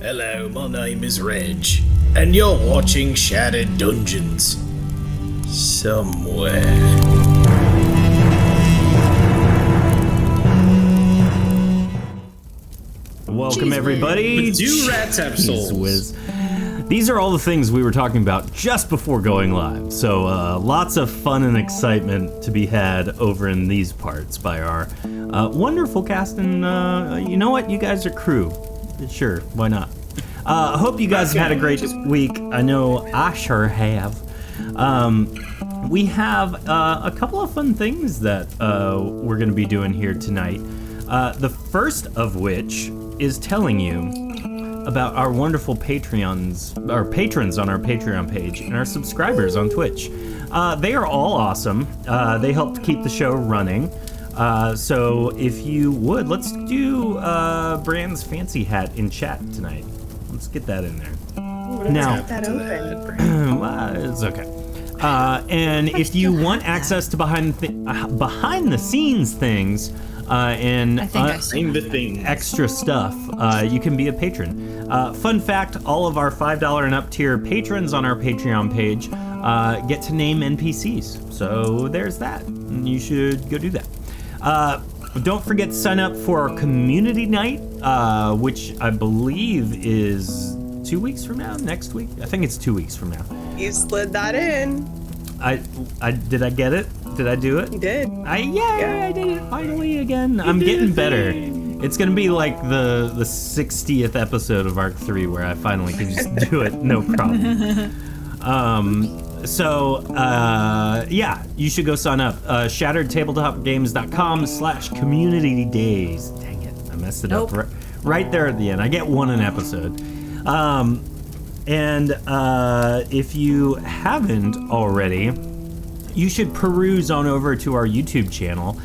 Hello, my name is Reg, and you're watching Shattered Dungeons. Somewhere. Welcome, everybody. But do rats have souls? Whiz. These are all the things we were talking about just before going live. So lots of fun and excitement to be had over in these parts by our wonderful cast. And you know what? You guys are crew. Sure, why not? Hope you guys have had a great week. I know I sure have. We have a couple of fun things that we're going to be doing here tonight. The first of which is telling you about our wonderful patrons on our Patreon page and our subscribers on Twitch. They are all awesome. They helped keep the show running. So if you would, let's do Brand's fancy hat in chat tonight. Let's get that in there. Now, that open. well, it's okay. And if you want access to behind the scenes things and extra stuff, you can be a patron. Fun fact, all of our $5 and up tier patrons on our Patreon page get to name NPCs. So there's that. You should go do that. Don't forget to sign up for our community night, which I believe is 2 weeks from now, next week. I think it's 2 weeks from now. You slid that in. Did I get it? Did I do it? You did. I did it finally again. I'm getting better. It's gonna be like the 60th episode of Arc 3 where I finally can just do it, no problem. Yeah, you should go sign up. ShatteredTabletopGames.com/community days. Dang it, I messed it up right there at the end. I get one an episode. If you haven't already, you should peruse on over to our YouTube channel.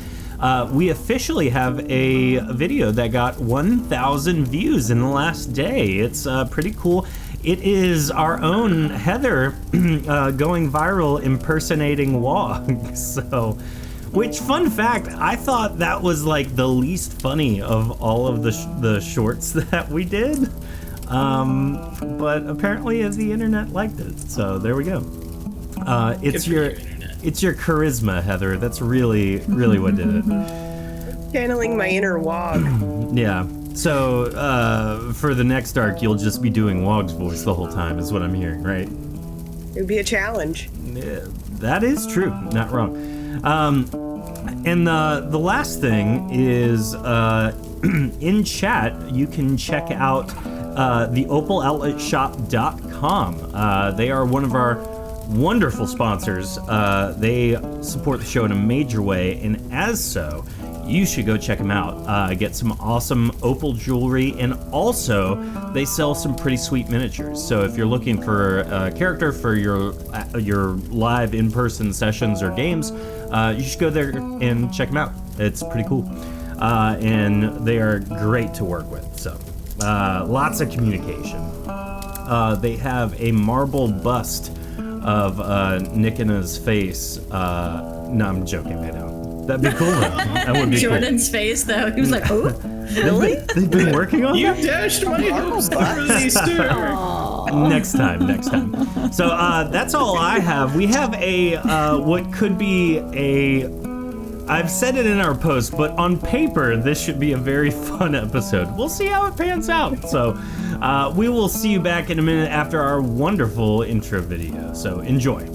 We officially have a video that got 1,000 views in the last day. It's pretty cool. It is our own Heather going viral impersonating Wog. So, which, fun fact, I thought that was like the least funny of all of the shorts that we did. But apparently the internet liked it. So there we go. It's your charisma, Heather. That's really what did it. Channeling my inner Wog. Yeah. So for the next arc, you'll just be doing Wog's voice the whole time, is what I'm hearing, right? It would be a challenge. Yeah, that is true. Not wrong. And the last thing is in chat, you can check out the OpalOutletShop.com. They are one of our wonderful sponsors. They support the show in a major way, and as so, you should go check them out. Get some awesome Opal jewelry, and also they sell some pretty sweet miniatures. So if you're looking for a character for your live in-person sessions or games, you should go there and check them out. It's pretty cool, and they are great to work with. So lots of communication. They have a marble bust of Nikina's face. No, I'm joking. I know. That'd be cool. That would be Jordan's face, though. He was like, "Oh, really?" They've been working on You that? dashed my hopes through these two. Next time. So that's all I have. We have a what could be a. I've said it in our post, but on paper, this should be a very fun episode. We'll see how it pans out. So we will see you back in a minute after our wonderful intro video. So enjoy.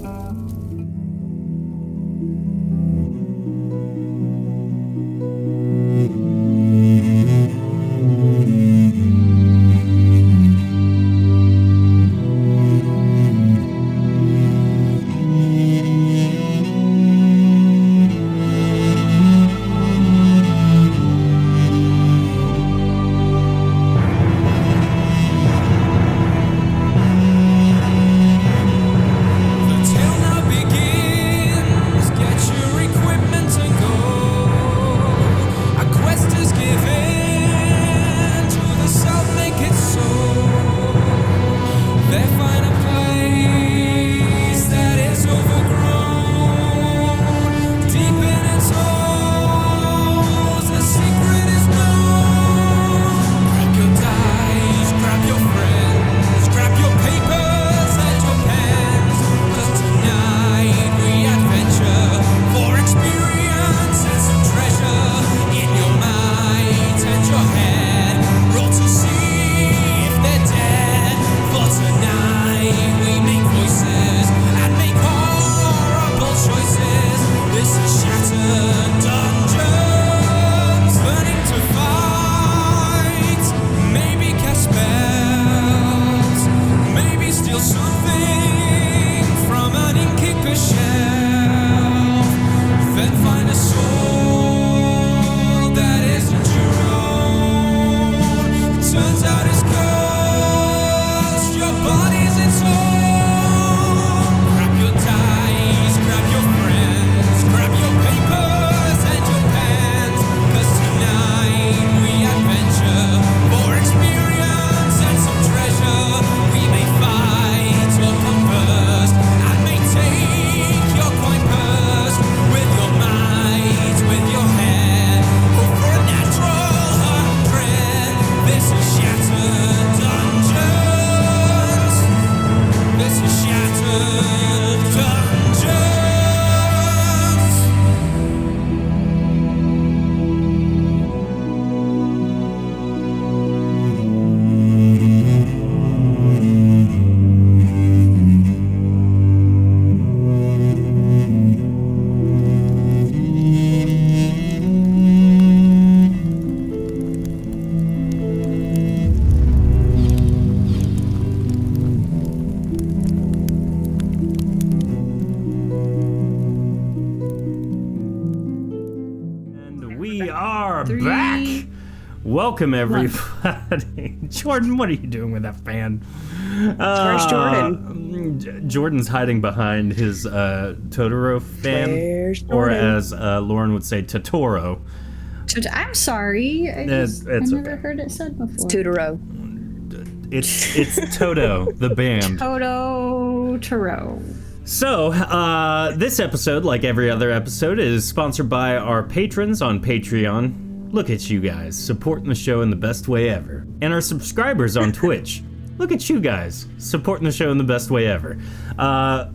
The are Three. back. Welcome, everybody. Jordan, what are you doing with that fan? Where's Jordan? Jordan's hiding behind his Totoro fan. Where's Or Jordan? as Lauren would say, Totoro. I'm sorry. I It's never okay. heard it said before. Totoro. It's Toto, the band. Totoro. So, this episode, like every other episode, is sponsored by our patrons on Patreon. Look at you guys, supporting the show in the best way ever. And our subscribers on Twitch. Look at you guys, supporting the show in the best way ever.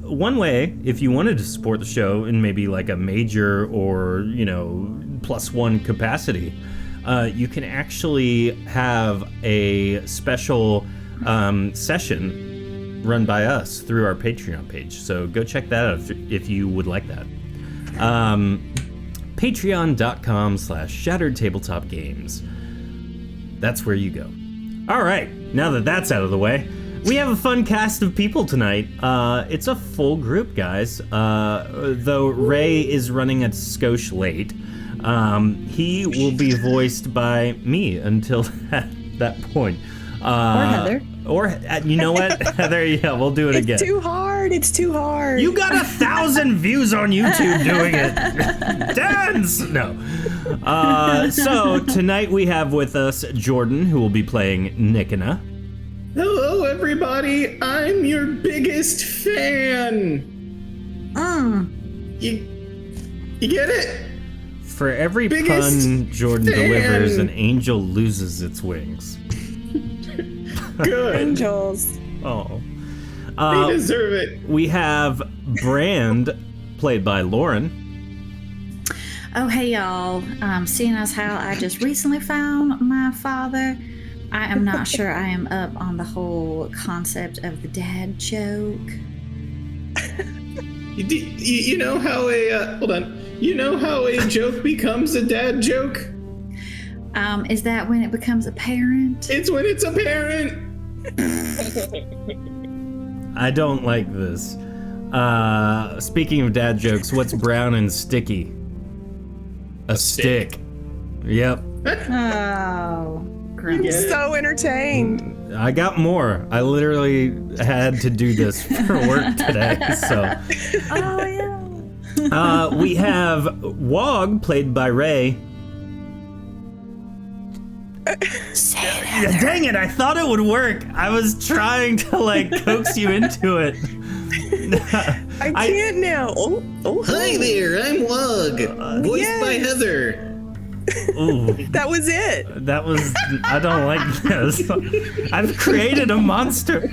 One way, if you wanted to support the show in maybe like a major or, +1 capacity, you can actually have a special session run by us through our Patreon page. So go check that out if you would like that. Patreon.com/Shattered Tabletop Games. That's where you go. All right, now that that's out of the way, we have a fun cast of people tonight. It's a full group, guys. Though Ray is running a skosh late, he will be voiced by me until that point. Or Heather. Or, you know what, Heather, yeah, we'll do it again. It's too hard. It's too hard. You got 1,000 views on YouTube doing it. Dance! No. So tonight we have with us Jordan, who will be playing Nikina. Hello, everybody. I'm your biggest fan. You get it? For every Biggest pun Jordan fan. delivers, an angel loses its wings. Good. Angels. Oh. They deserve it. We have Brand, played by Lauren. Oh, hey, y'all. Seeing as how I just recently found my father, I am not sure I am up on the whole concept of the dad joke. You know how a hold on. You know how a joke becomes a dad joke? Is that when it becomes apparent? It's when it's apparent. I don't like this. Speaking of dad jokes, what's brown and sticky? A stick. Yep. Oh, gross. Yeah. So entertained. I got more. I literally had to do this for work today, so. Oh, yeah. We have Wog, played by Ray. Yeah, dang it, I thought it would work. I was trying to, coax you into it. I can't now. Oh. Hi there, I'm Wug, voiced Yes. by Heather. Ooh, That was it. that was... I don't like this. I've created a monster.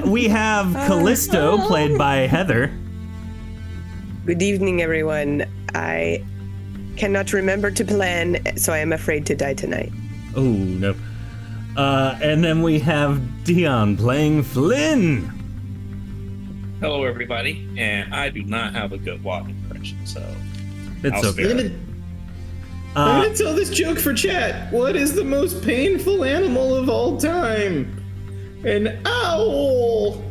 We have Callisto, played by Heather. Good evening, everyone. I cannot remember to plan, so I am afraid to die tonight. Oh, no. And then we have Dion playing Flynn. Hello, everybody, and I do not have a good walk impression, so It's I'll okay. spare it. I'm gonna tell this joke for chat. What is the most painful animal of all time? An owl.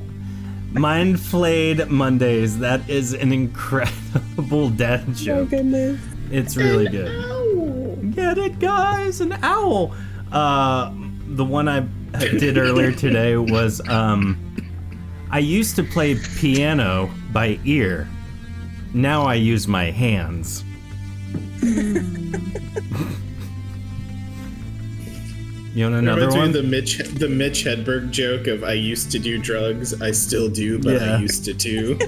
Mind Flayed Mondays. That is an incredible dad Oh, joke. goodness. It's really good. Owl. Get it, guys? An owl. The one I did earlier today was I used to play piano by ear. Now I use my hands. You want another Remember one? doing the Mitch Hedberg joke of I used to do drugs, I still do, but Yeah. I used to too.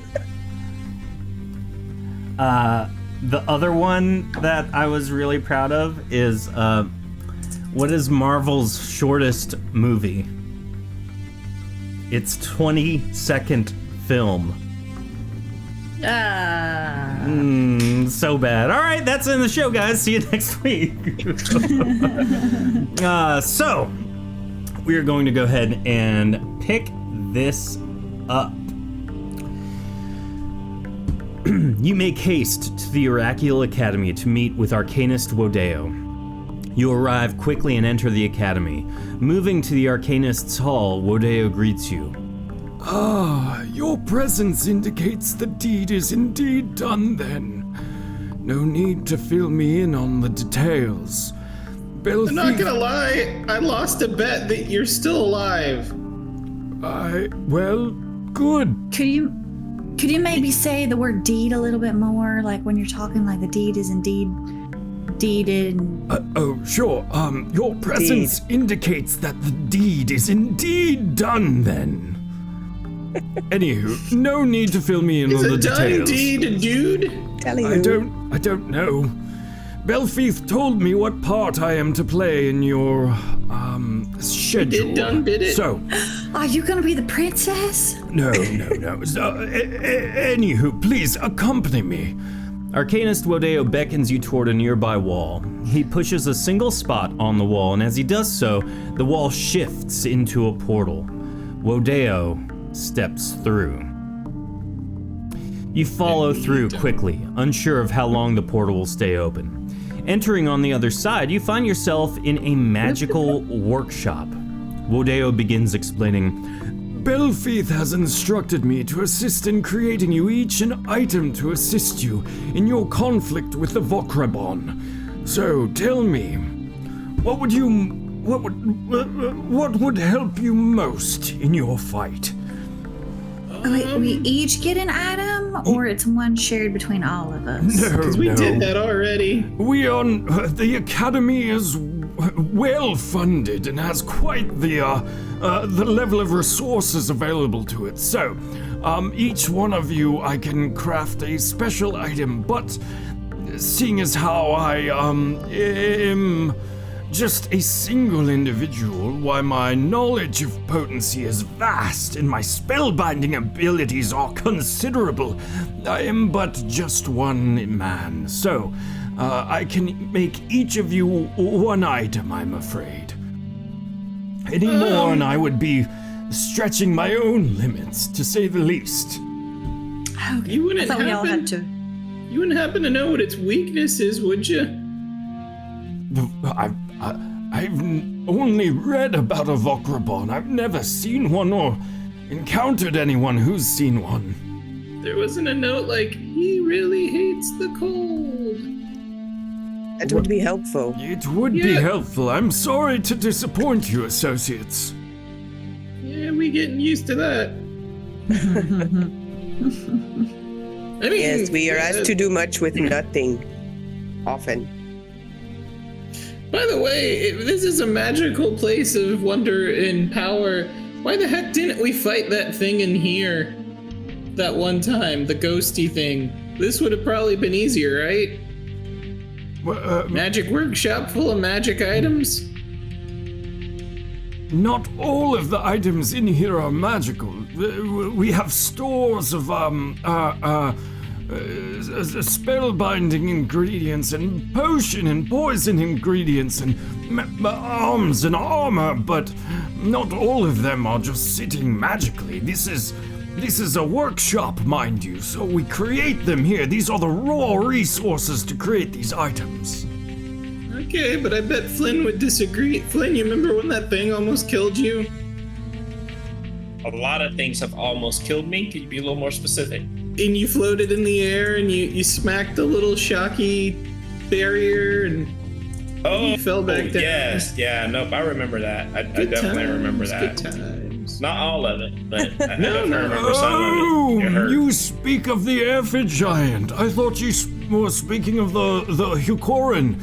The other one that I was really proud of is what is Marvel's shortest movie? It's 20-second film. So bad. All right, that's in the show, guys. See you next week. So, we are going to go ahead and pick this up. You make haste to the Oracular Academy to meet with Arcanist Wodeo. You arrive quickly and enter the academy. Moving to the Arcanist's hall, Wodeo greets you. Ah, your presence indicates the deed is indeed done then. No need to fill me in on the details. I'm not gonna lie, I lost a bet that you're still alive. Well, good. Could you maybe say the word deed a little bit more? Like when you're talking like the deed is indeed deeded. Sure. Your presence indicates that the deed is indeed done then. Anywho, no need to fill me in on the details. It's a done deed, dude. Telling I you. don't know. Belfeath told me what part I am to play in your, schedule. Did it. So, Are you gonna be the princess? no. Anywho, please accompany me. Arcanist Wodeo beckons you toward a nearby wall. He pushes a single spot on the wall, and as he does so, the wall shifts into a portal. Wodeo steps through. You follow through quickly, unsure of how long the portal will stay open. Entering on the other side, you find yourself in a magical workshop. Wodeo begins explaining. Belfeath has instructed me to assist in creating you each an item to assist you in your conflict with the Vokrabon. So tell me, what would help you most in your fight? Wait, we each get an item, or it's one shared between all of us? No, We did that already. The academy is well funded and has quite the level of resources available to it. So, each one of you, I can craft a special item, but seeing as how I am just a single individual, why my knowledge of potency is vast and my spellbinding abilities are considerable. I am but just one man, so I can make each of you one item, I'm afraid. Any more and I would be stretching my own limits, to say the least. Okay. You wouldn't I thought we all happen- had to. You wouldn't happen to know what its weakness is, would you? I've only read about a Vokrabon. I've never seen one or encountered anyone who's seen one. There wasn't a note like, he really hates the cold. That would be helpful. It would be Yeah. helpful. I'm sorry to disappoint you, associates. Yeah, we getting used to that. I mean, Yes, we are asked to do much with nothing. Often. By the way, if this is a magical place of wonder and power. Why the heck didn't we fight that thing in here that one time, the ghosty thing? This would have probably been easier, right? Magic workshop full of magic items? Not all of the items in here are magical. We have stores of spellbinding ingredients and potion and poison ingredients and arms and armor, but not all of them are just sitting magically. This is a workshop, mind you, so we create them here. These are the raw resources to create these items. Okay, but I bet Flynn would disagree. Flynn, you remember when that thing almost killed you? A lot of things have almost killed me. Could you be a little more specific? And you floated in the air and you smacked the little shocky barrier and you fell back down. Yes, yeah, nope, I remember that. I Good definitely times, remember that. Good times. Not all of it, but I No, definitely no. remember some of it. It hurt. You speak of the Aphid Giant. I thought you were speaking of the Hukorin.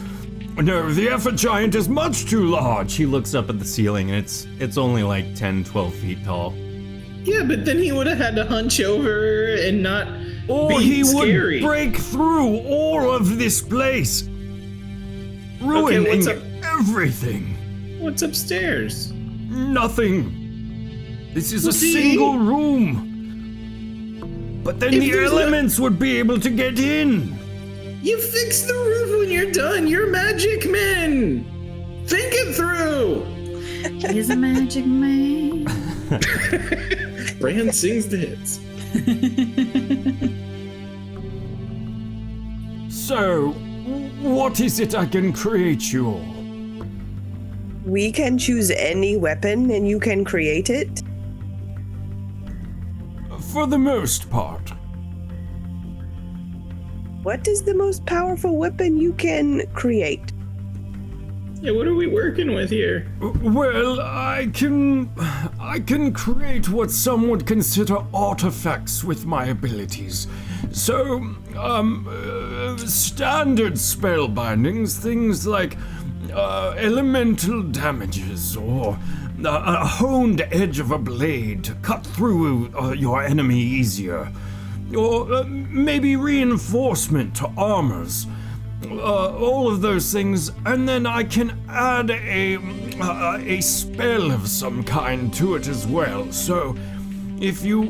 No, the Aphid Giant is much too large. He looks up at the ceiling, and it's only like 10, 12 feet tall. Yeah, but then he would have had to hunch over and not Or be he scary. would break through all of this place, ruining what's up? everything. What's upstairs? Nothing. This is Well, a see? single room. But then If the there's no- elements would be able to get in. You fix the roof when you're done. You're magic man. Think it through. He's a magic man. Brand sings the hits. So, what is it I can create you all? We can choose any weapon and you can create it. For the most part. What is the most powerful weapon you can create? Yeah, what are we working with here? Well, I can create what some would consider artifacts with my abilities. So, standard spell bindings, things like elemental damages or a honed edge of a blade to cut through your enemy easier, or maybe reinforcement to armors. All of those things, and then I can add a spell of some kind to it as well. So, if you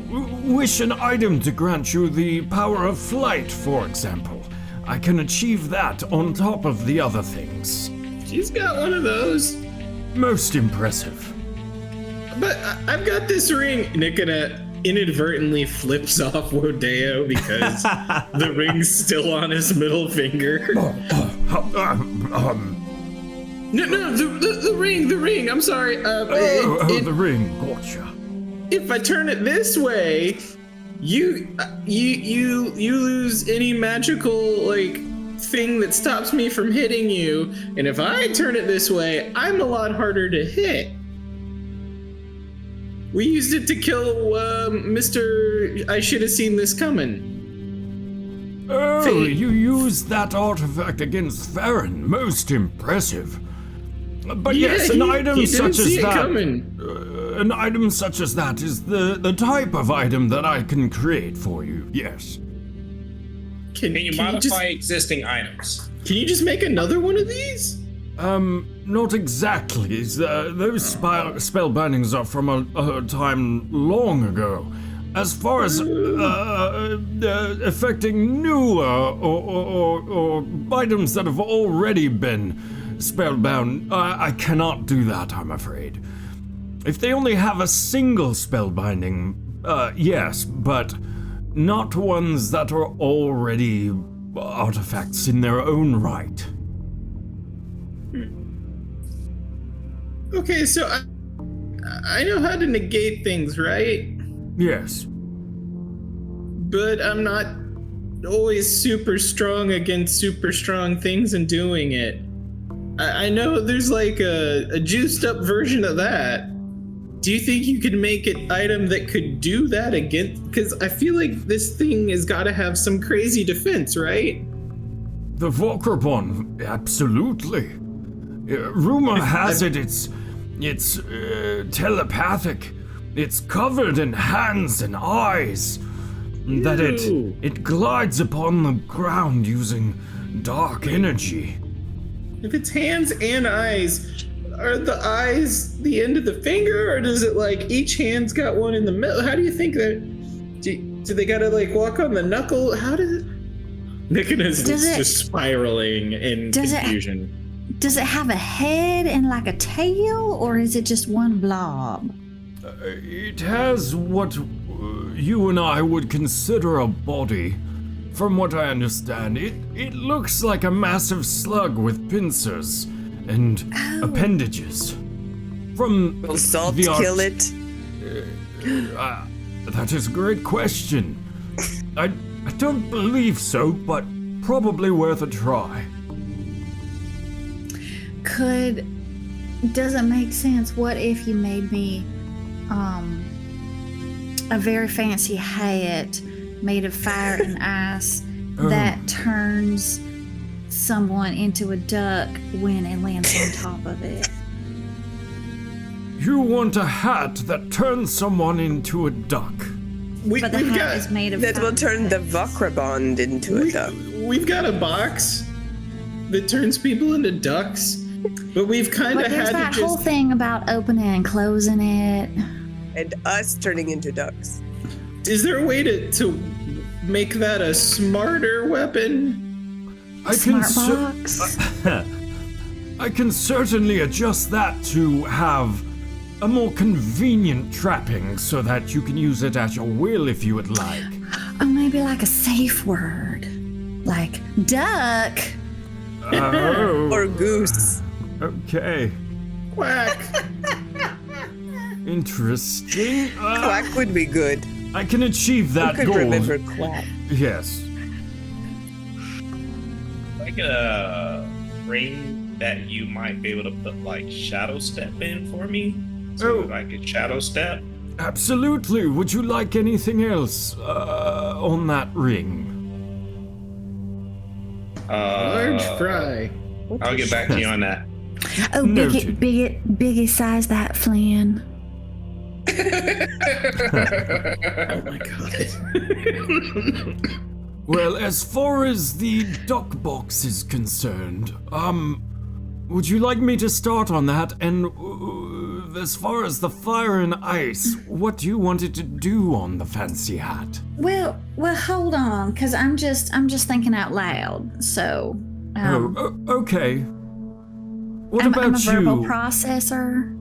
wish an item to grant you the power of flight, for example, I can achieve that on top of the other things. She's got one of those. Most impressive. But I've got this ring. Nikita inadvertently flips off Wodeo because the ring's still on his middle finger. No, the ring. I'm sorry. The ring. Gotcha. If I turn it this way, you lose any magical thing that stops me from hitting you, and if I turn it this way, I'm a lot harder to hit. We used it to kill Mr. I should have seen this coming. Oh, Fate. you used that artifact against Farron. Most impressive. But yes, an item such as that. An item such as that is the type of item that I can create for you. Yes. Can you modify existing items? Can you just make another one of these? Not exactly. Those spell bindings are from a time long ago. As far as affecting newer or items that have already been spellbound, I cannot do that, I'm afraid. If they only have a single spell binding, yes, but not ones that are already artifacts in their own right. Okay, so I know how to negate things, right? Yes. But I'm not always super strong against super strong things and doing it. I know there's a juiced up version of that. Do you think you could make an item that could do that again? Because I feel like this thing has got to have some crazy defense, right? The Vokrabon, absolutely. Rumor has it's telepathic. It's covered in hands and eyes. That it glides upon the ground using dark energy. If it's hands and eyes, are the eyes the end of the finger, or does it each hand's got one in the middle? How do you think that? Do they gotta walk on the knuckle? How does it? Nicholas is just spiraling in confusion. Does it have a head and a tail, or is it just one blob? It has what you and I would consider a body. From what I understand, it looks like a massive slug with pincers and appendages. From Will salt the kill it? That is a great question. I don't believe so, but probably worth a try. Does it make sense? What if you made me a very fancy hat made of fire and ice that turns someone into a duck when it lands on top of it? You want a hat that turns someone into a duck? But the hat is made of That will fire. turn the Vokrabond into a duck. We've got a box that turns people into ducks, but we've kind But of there's had that to whole just. thing about opening and closing it. And us turning into ducks. Is there a way to make that a smarter weapon? Smart box. I can certainly adjust that to have a more convenient trapping so that you can use it at your will if you would like. Or maybe a safe word. Like duck. Oh, Or goose. okay. Quack. Interesting. Quack would be good. I can achieve Who that could goal. remember quack? Yes. like a ring that you might be able to put like shadow step in for me? So Oh. I could shadow step? Absolutely. Would you like anything else on that ring? Large fry. I'll get back to you on that. Oh, Noted. biggie size that, Flynn. Oh my god. Well, as far as the dock box is concerned, would you like me to start on that? And as far as the fire and ice, what do you want it to do on the fancy hat? Well, hold on, because I'm just thinking out loud. So, Okay. What I'm about a verbal you? processor.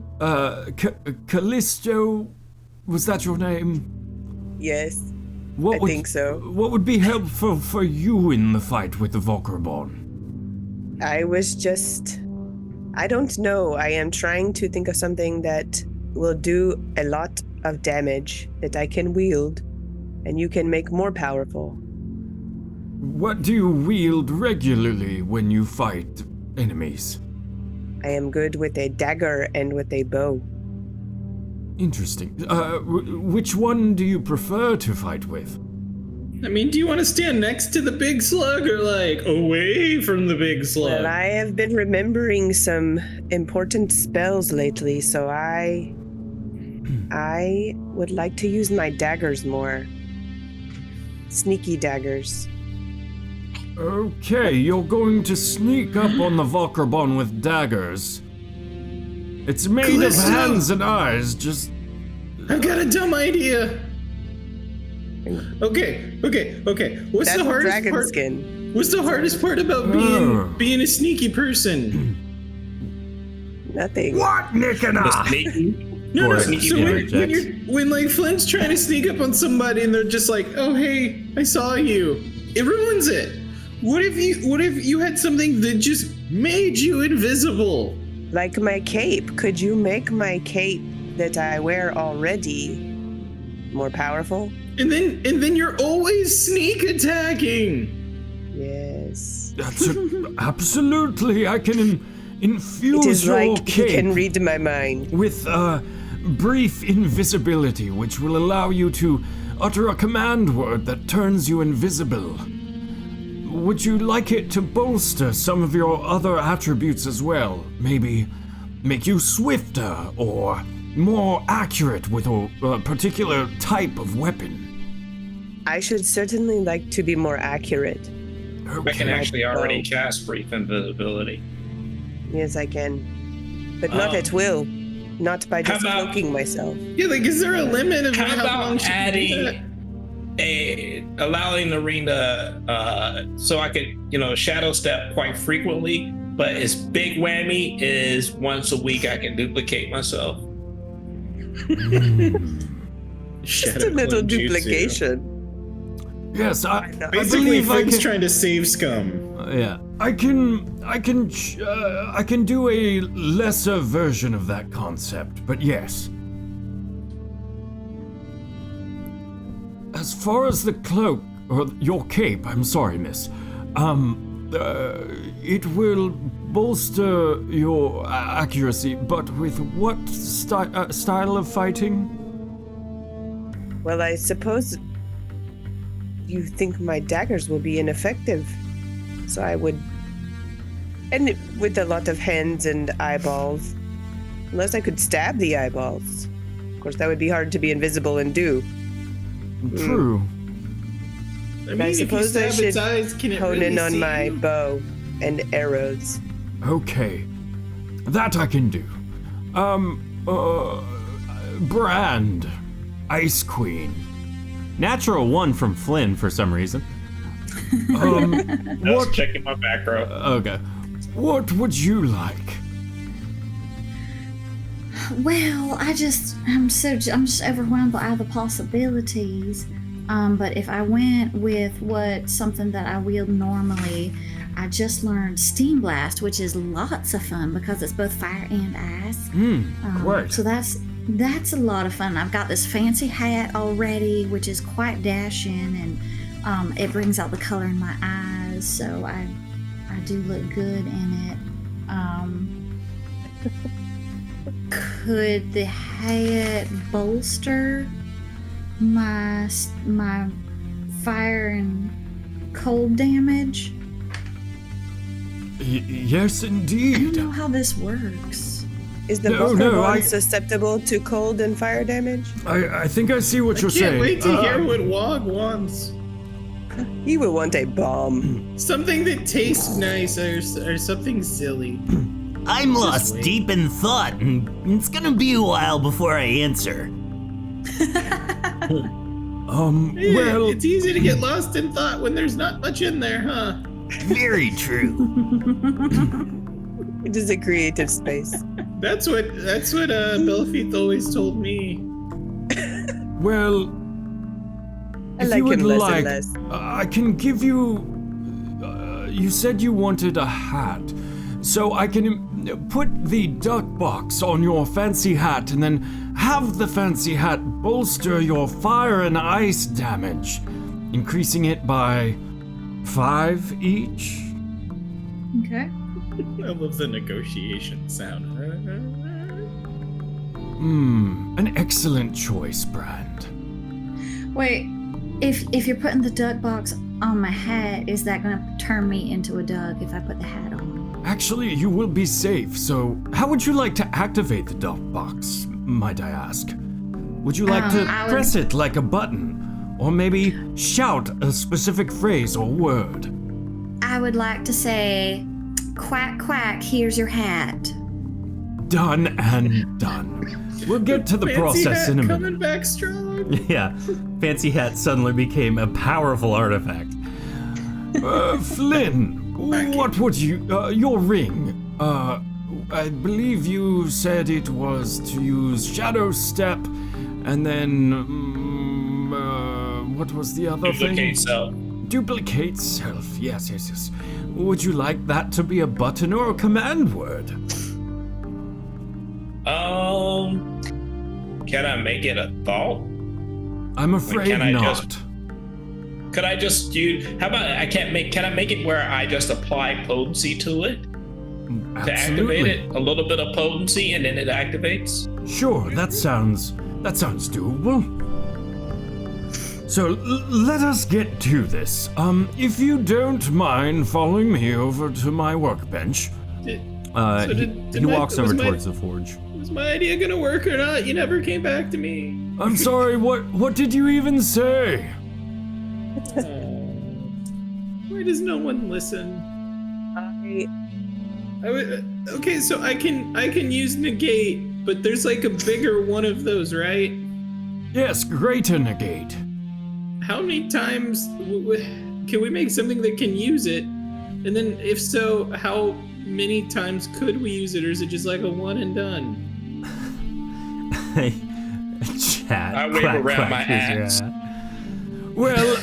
Callisto, was that your name? Yes, What I think so. What would be helpful for you in the fight with the Volkerbon? I don't know. I am trying to think of something that will do a lot of damage that I can wield and you can make more powerful. What do you wield regularly when you fight enemies? I am good with a dagger and with a bow. Interesting. Which one do you prefer to fight with? I mean, do you want to stand next to the big slug or like away from the big slug? Well, I have been remembering some important spells lately, so I would like to use my daggers more. Sneaky daggers. Okay, you're going to sneak up on the Volkerbon with daggers. It's made Callisto! of hands and eyes, just... I've got a dumb idea. Okay. What's That's the a hardest dragon part? skin. What's the hardest part about being a sneaky person? Nothing. What, Nickina? The sneaky? No. Or sneaky So interjects. when like Flint's trying to sneak up on somebody and they're just like, "Oh hey, I saw you," it ruins it. What if you had something that just made you invisible? Like my cape. Could you make my cape that I wear already more powerful? And then you're always sneak attacking. Yes. Absolutely, I can It infuse is your like he cape can read my mind. with brief invisibility, which will allow you to utter a command word that turns you invisible. Would you like it to bolster some of your other attributes as well? Maybe make you swifter or more accurate with a particular type of weapon? I should certainly like to be more accurate. I can actually already cast brief invisibility. Yes, I can. But not at will. Not by just How about- cloaking myself. Yeah, like is there a limit of How how long about she can do that? allowing the ring to so I could shadow step quite frequently, but its big whammy is once a week I can duplicate myself. Just a little duplication. Yes, I Basically, believe I Flint's can. trying to save scum. Yeah, I can do a lesser version of that concept, but yes. As far as the cloak, or your cape, I'm sorry, miss, it will bolster your accuracy, but with what style of fighting? Well, I suppose you think my daggers will be ineffective. So I would... And with a lot of hands and eyeballs. Unless I could stab the eyeballs. Of course, that would be hard to be invisible and do. True. I mean, I if you suppose I stab its should eyes, can it hone really in on see my you? bow and arrows. Okay, that I can do. Brand, Ice Queen. Natural 1 from Flynn for some reason. I was checking my back row. Okay. What would you like? Well, I'm just overwhelmed by all the possibilities. But if I went with something that I wield normally, I just learned Steam Blast, which is lots of fun because it's both fire and ice. Great. So that's a lot of fun. I've got this fancy hat already, which is quite dashing, and it brings out the color in my eyes. So I do look good in it. Could the hat bolster my fire and cold damage? Yes, I don't indeed. know how this works. Is the No, Vulcan no, one I- susceptible to cold and fire damage? I think I see what you're Can't saying. wait to hear what Wog wants. You would want a bomb. Something that tastes nice or something silly. I'm lost wait. deep in thought, and it's gonna be a while before I answer. Yeah, Well, it's easy to get lost in thought when there's not much in there, huh? Very true. It is a creative space. That's what Belfith always told me. well, I if like you would him less like, and less. I can give you. You said you wanted a hat, so I can put the duck box on your fancy hat, and then have the fancy hat bolster your fire and ice damage, increasing it by 5 each. Okay. I love the negotiation sound. An excellent choice, Brand. Wait, if you're putting the duck box on my hat, is that gonna turn me into a duck if I put the hat on? Actually, you will be safe, so how would you like to activate the duck box, might I ask? Would you like to I would- press it like a button? Or maybe shout a specific phrase or word? I would like to say, quack, quack, here's your hat. Done and done. We'll get to the Fancy process hat in a minute. coming back strong. Yeah, Fancy Hat suddenly became a powerful artifact. Flynn, what would you, your ring, I believe you said it was to use Shadow Step, and then, what was the other thing? Duplicate self. Duplicate self, yes. Would you like that to be a button or a command word? Can I make it a thought? I'm afraid can I not. just- Could I just do? How about Can I make it where I just apply potency to it to activate it? A little bit of potency, and then it activates. Sure, that sounds doable. So let us get to this. If you don't mind following me over to my workbench. Did He my- walks over was my- towards the forge. Was my idea gonna work or not? You never came back to me. I'm sorry, what did you even say? Why does no one listen? Okay, so I can use negate, but there's like a bigger one of those, right? Yes, greater negate. How many times can we make something that can use it? And then, if so, how many times could we use it, or is it just like a one and done? Chat. I wave quack, around quack, my here's your axe. hat. Well,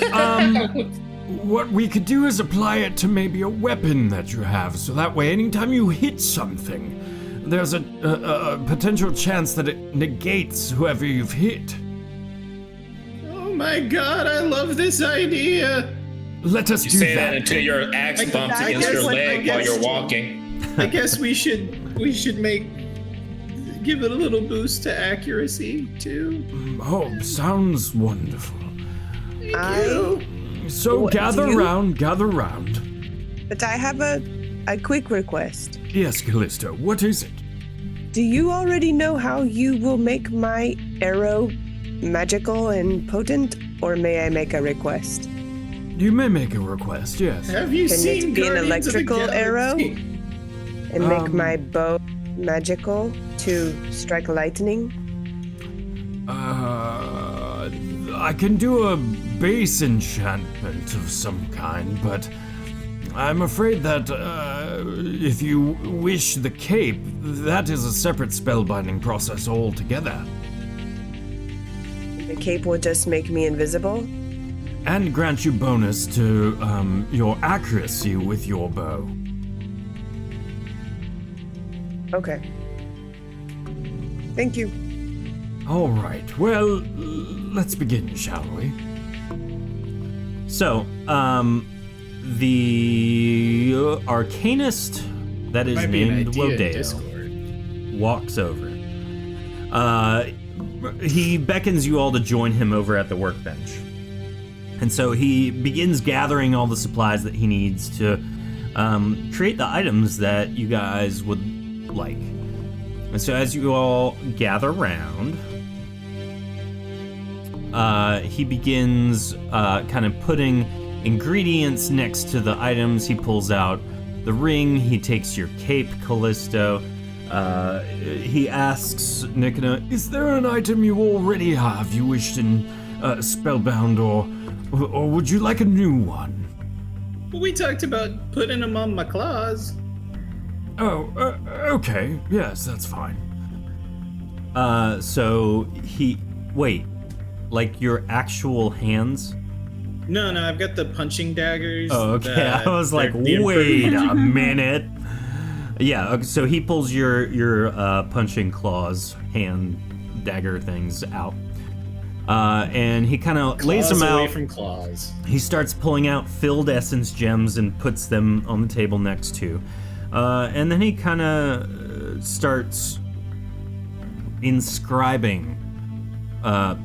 what we could do is apply it to maybe a weapon that you have, so that way anytime you hit something, there's a potential chance that it negates whoever you've hit. Oh my god, I love this idea! Let us You do say that. that until your axe I bumps guess against your what- I leg while guess- you're walking. I guess we should give it a little boost to accuracy too. Oh, sounds wonderful. Thank you. So What, gather do you- round. But I have a quick request. Yes, Callisto, what is it? Do you already know how you will make my arrow magical and potent, or may I make a request? You may make a request, yes. Have you Can seen it be an Guardians of the electrical arrow? Galaxy? And make my bow magical to strike lightning? I can do a base enchantment of some kind, but I'm afraid that if you wish the cape, that is a separate spellbinding process altogether. The cape will just make me invisible? And grant you bonus to your accuracy with your bow. Okay. Thank you. All right, well, let's begin, shall we? So, the so Arcanist, that is Might be an named idea in Lodeo, Discord. walks over. He beckons you all to join him over at the workbench. And so he begins gathering all the supplies that he needs to create the items that you guys would like. And so as you all gather around, he begins kind of putting ingredients next to the items. He pulls out the ring, he takes your cape, Callisto. He asks Nikona, Is there an item you already have you wished in Spellbound, or would you like a new one? We talked about putting them on my claws. Oh, okay. Yes, that's fine. so he, wait, like your actual hands? No, I've got the punching daggers. Oh, okay. that- I was like, the wait improved- a minute. Yeah, okay, so he pulls your punching claws, hand dagger things out. And he kind of lays Claws them away out. from claws. He starts pulling out filled essence gems and puts them on the table next to. And then he kind of starts inscribing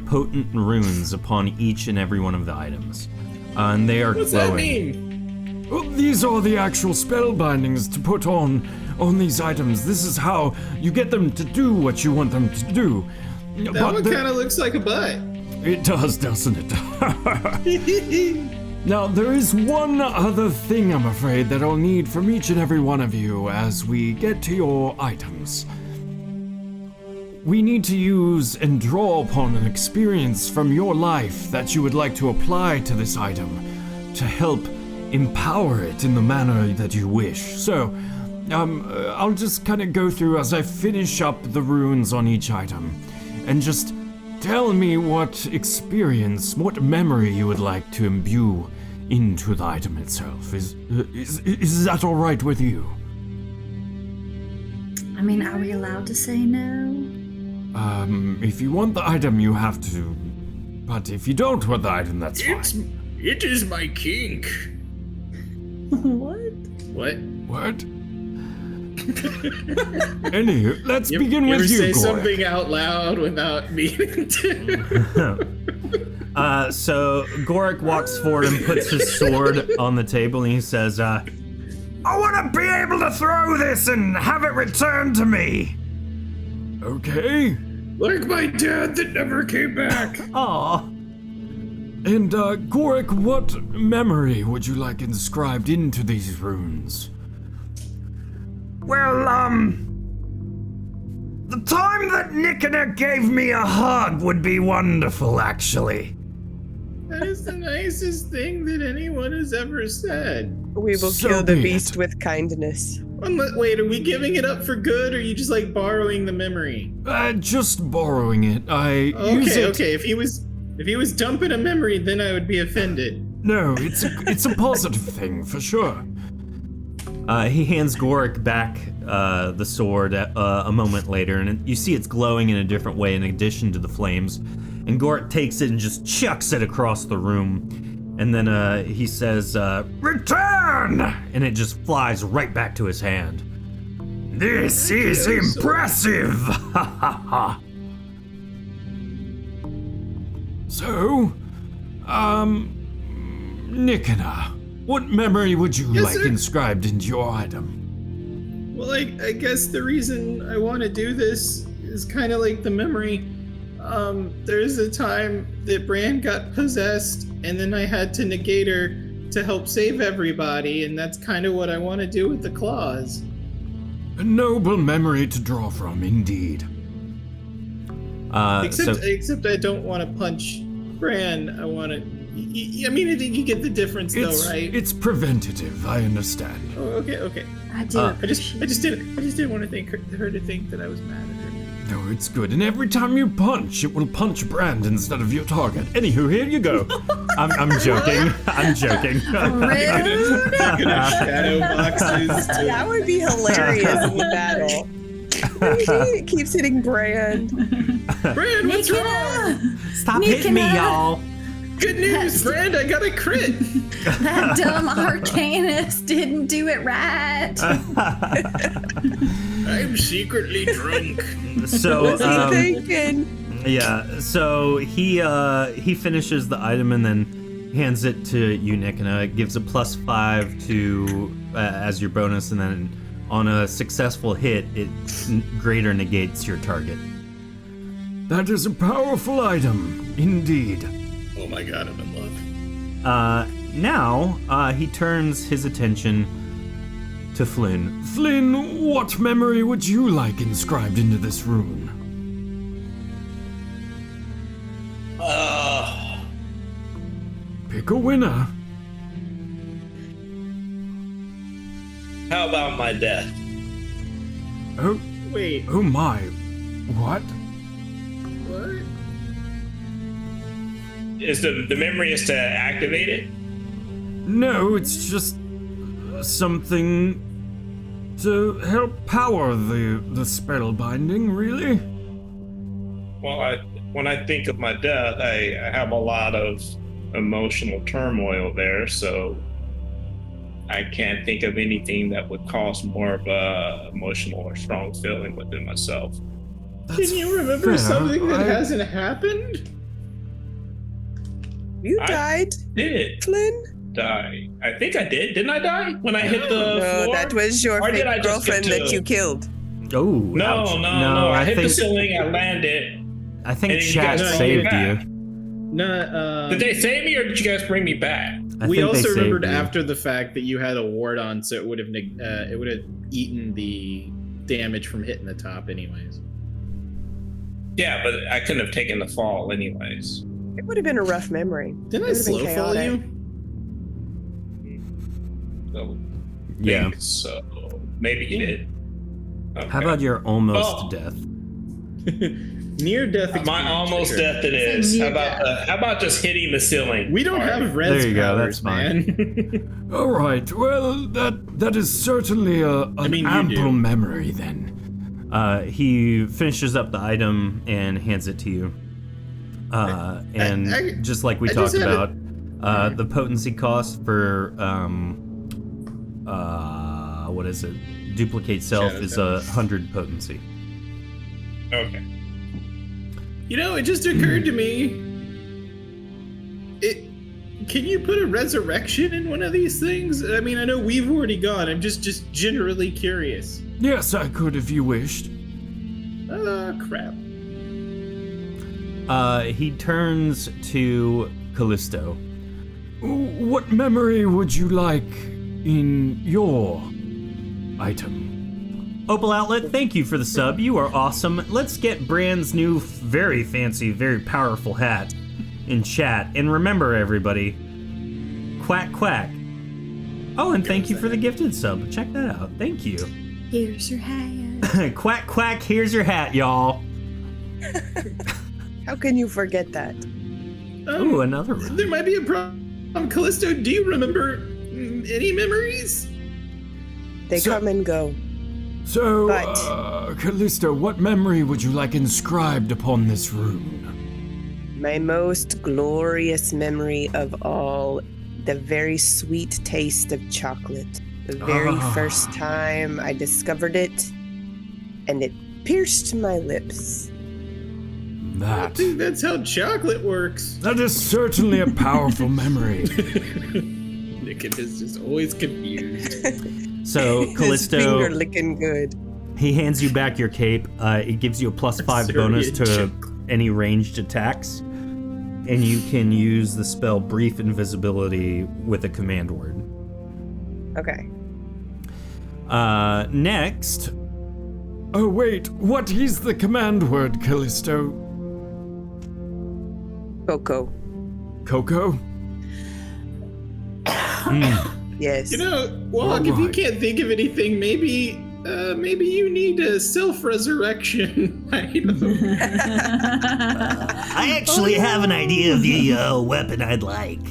potent runes upon each and every one of the items. And they are What's glowing. that mean? Well, these are the actual spell bindings to put on these items. This is how you get them to do what you want them to do. That one kind of looks like a butt. It does, doesn't it? Now, there is one other thing, I'm afraid, that I'll need from each and every one of you as we get to your items. We need to use and draw upon an experience from your life that you would like to apply to this item to help empower it in the manner that you wish. So, I'll just kind of go through as I finish up the runes on each item, and just tell me what experience, what memory you would like to imbue into the item itself. Is that all right with you? I mean, are we allowed to say no? If you want the item, you have to. But if you don't want the item, that's fine. It is my kink. What? What? What? Anywho, let's begin you with ever you, say Gorik. something out loud without meaning to? So Gorik walks forward and puts his sword on the table and he says, I want to be able to throw this and have it returned to me. Okay. Like my dad that never came back. Aw. And, Gorik, what memory would you like inscribed into these runes? Well, the time that Nikona gave me a hug would be wonderful, actually. That is the nicest thing that anyone has ever said. We will So kill the be beast it. with kindness. Wait, are we giving it up for good, or are you just like borrowing the memory? Just borrowing it. I use Okay, it. okay. If he was dumping a memory, then I would be offended. No, it's a positive thing, for sure. He hands Gorik back the sword a moment later, and you see it's glowing in a different way in addition to the flames. And Gorik takes it and just chucks it across the room. And then he says, Return! and it just flies right back to his hand. This is impressive! Ha ha ha! So, Nikona, what memory would you Yes, like sir. inscribed into your item? Well, I guess the reason I want to do this is kind of like the memory. There's a time that Bran got possessed, and then I had to negate her to help save everybody, and that's kind of what I want to do with the claws. A noble memory to draw from, indeed. Except I don't want to punch Bran. I want to. I mean, I think you get the difference, though, right? It's preventative, I understand. Oh, okay. I do. I just didn't want to think her to think that I was mad at her. No, it's good. And every time you punch, it will punch Brand instead of your target. Anywho, here you go. I'm joking. I'm joking. Shadow boxes. That would be hilarious in the battle. It keeps hitting Brand. Bran, what's wrong? Stop hitting me, y'all. Good news, Brand, I got a crit. That dumb Arcanist didn't do it right. I'm secretly drunk. So, What's he thinking? yeah, so he finishes the item and then hands it to you, Nikina. It gives a +5 to as your bonus, and then on a successful hit, it greater negates your target. That is a powerful item, indeed. Oh my god, I'm in love. Now, he turns his attention to Flynn. Flynn, what memory would you like inscribed into this rune? Pick a winner. How about my death? Oh, Wait, oh my. What? what? Is the memory is to activate it? No, it's just something to help power the spell binding, really. Well, when I think of my death, I have a lot of emotional turmoil there, so I can't think of anything that would cause more of a emotional or strong feeling within myself. That's Can you remember fair. something that I- hasn't happened? You I- died, Did Flynn? die? I think I did. Didn't I die when I hit the No, floor? that was your Or did fake I just get girlfriend that to- you killed. Oh, No, ouch. no. I hit the think ceiling. I landed. I think and you chat guys saved brought me you. back. No, Did they save me, or did you guys bring me back? I we think they also saved remembered you. after the fact that you had a ward on, so it would have eaten the damage from hitting the top, anyways. Yeah, but I couldn't have taken the fall anyways. It would have been a rough memory. Didn't I It would have been slow fall chaotic. you? So, Yeah. think so maybe you did. Okay. How about your almost Oh. death? Near death. my experience almost trigger. death? It is. Near How about just hitting the ceiling? We don't All right. have res There you go, powers, that's fine. man. All right. Well, that is certainly an mean, you ample do. memory then. He finishes up the item and hands it to you. And I- just like we I talked just had about, the potency cost for what is it? Duplicate self Shadow is Self. 100 potency. Okay. You know, it just occurred to me. Can you put a resurrection in one of these things? I mean, I know we've already gone. I'm just generally curious. Yes, I could if you wished. Crap. He turns to Callisto. What memory would you like in your item? Opal Outlet, thank you for the sub. You are awesome. Let's get Brand's new, very fancy, very powerful hat in chat. And remember, everybody, quack quack. Oh, and thank you for the gifted sub. Check that out. Thank you. Here's your hat. Quack quack. Here's your hat, y'all. How can you forget that? Ooh, another one. There might be a problem. Callisto, do you remember any memories? They So- come and go. So, But- Callisto, what memory would you like inscribed upon this rune? My most glorious memory of all, the very sweet taste of chocolate. The very Ah. first time I discovered it, and it pierced my lips. I That. think that's how chocolate works. That is certainly a powerful memory. Nick is just always confused. So, His Callisto, finger licking good. he hands you back your cape. It gives you a +5 Sorry, bonus it to shook. any ranged attacks. And you can use the spell Brief Invisibility with a command word. Okay. Next, Oh, wait, what is the command word, Callisto? Coco. Coco? Yes. You know, Wog, if you Alright. can't think of anything, maybe you need a self-resurrection item. I actually have an idea of the weapon I'd like.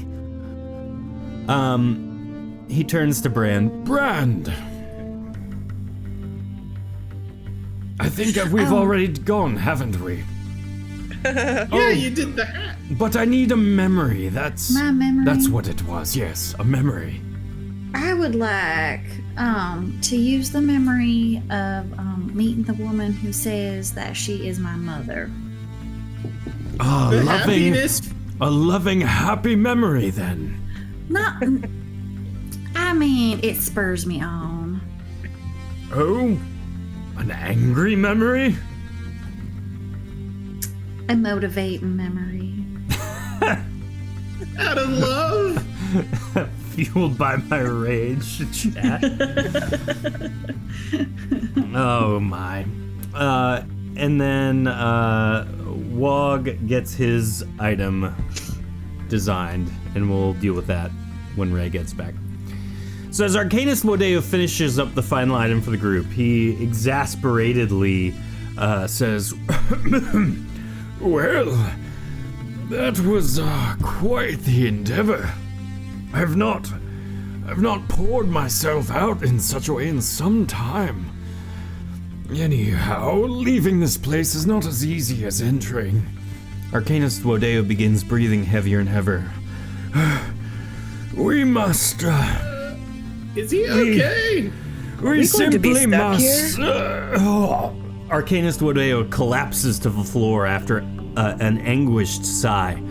He turns to Brand. Brand. I think we've already gone, haven't we? Yeah, you did the hat. But I need a memory. That's My memory. That's what it was. Yes, a memory. I would like to use the memory of meeting the woman who says that she is my mother. Ah, The loving, happiness. a loving, happy memory then. Not. I mean, it spurs me on. Oh, an angry memory? A motivating memory. Out of love. Fueled by my rage, chat. Oh my. And then Wog gets his item designed, and we'll deal with that when Ray gets back. So as Arcanist Modeo finishes up the final item for the group, he exasperatedly says, Well, that was quite the endeavor. I've not poured myself out in such a way in some time. Anyhow, leaving this place is not as easy as entering. Arcanist Modeo begins breathing heavier and heavier. We must, Is he okay? we going to be simply stuck must, Arcanist Modeo collapses to the floor after an anguished sigh.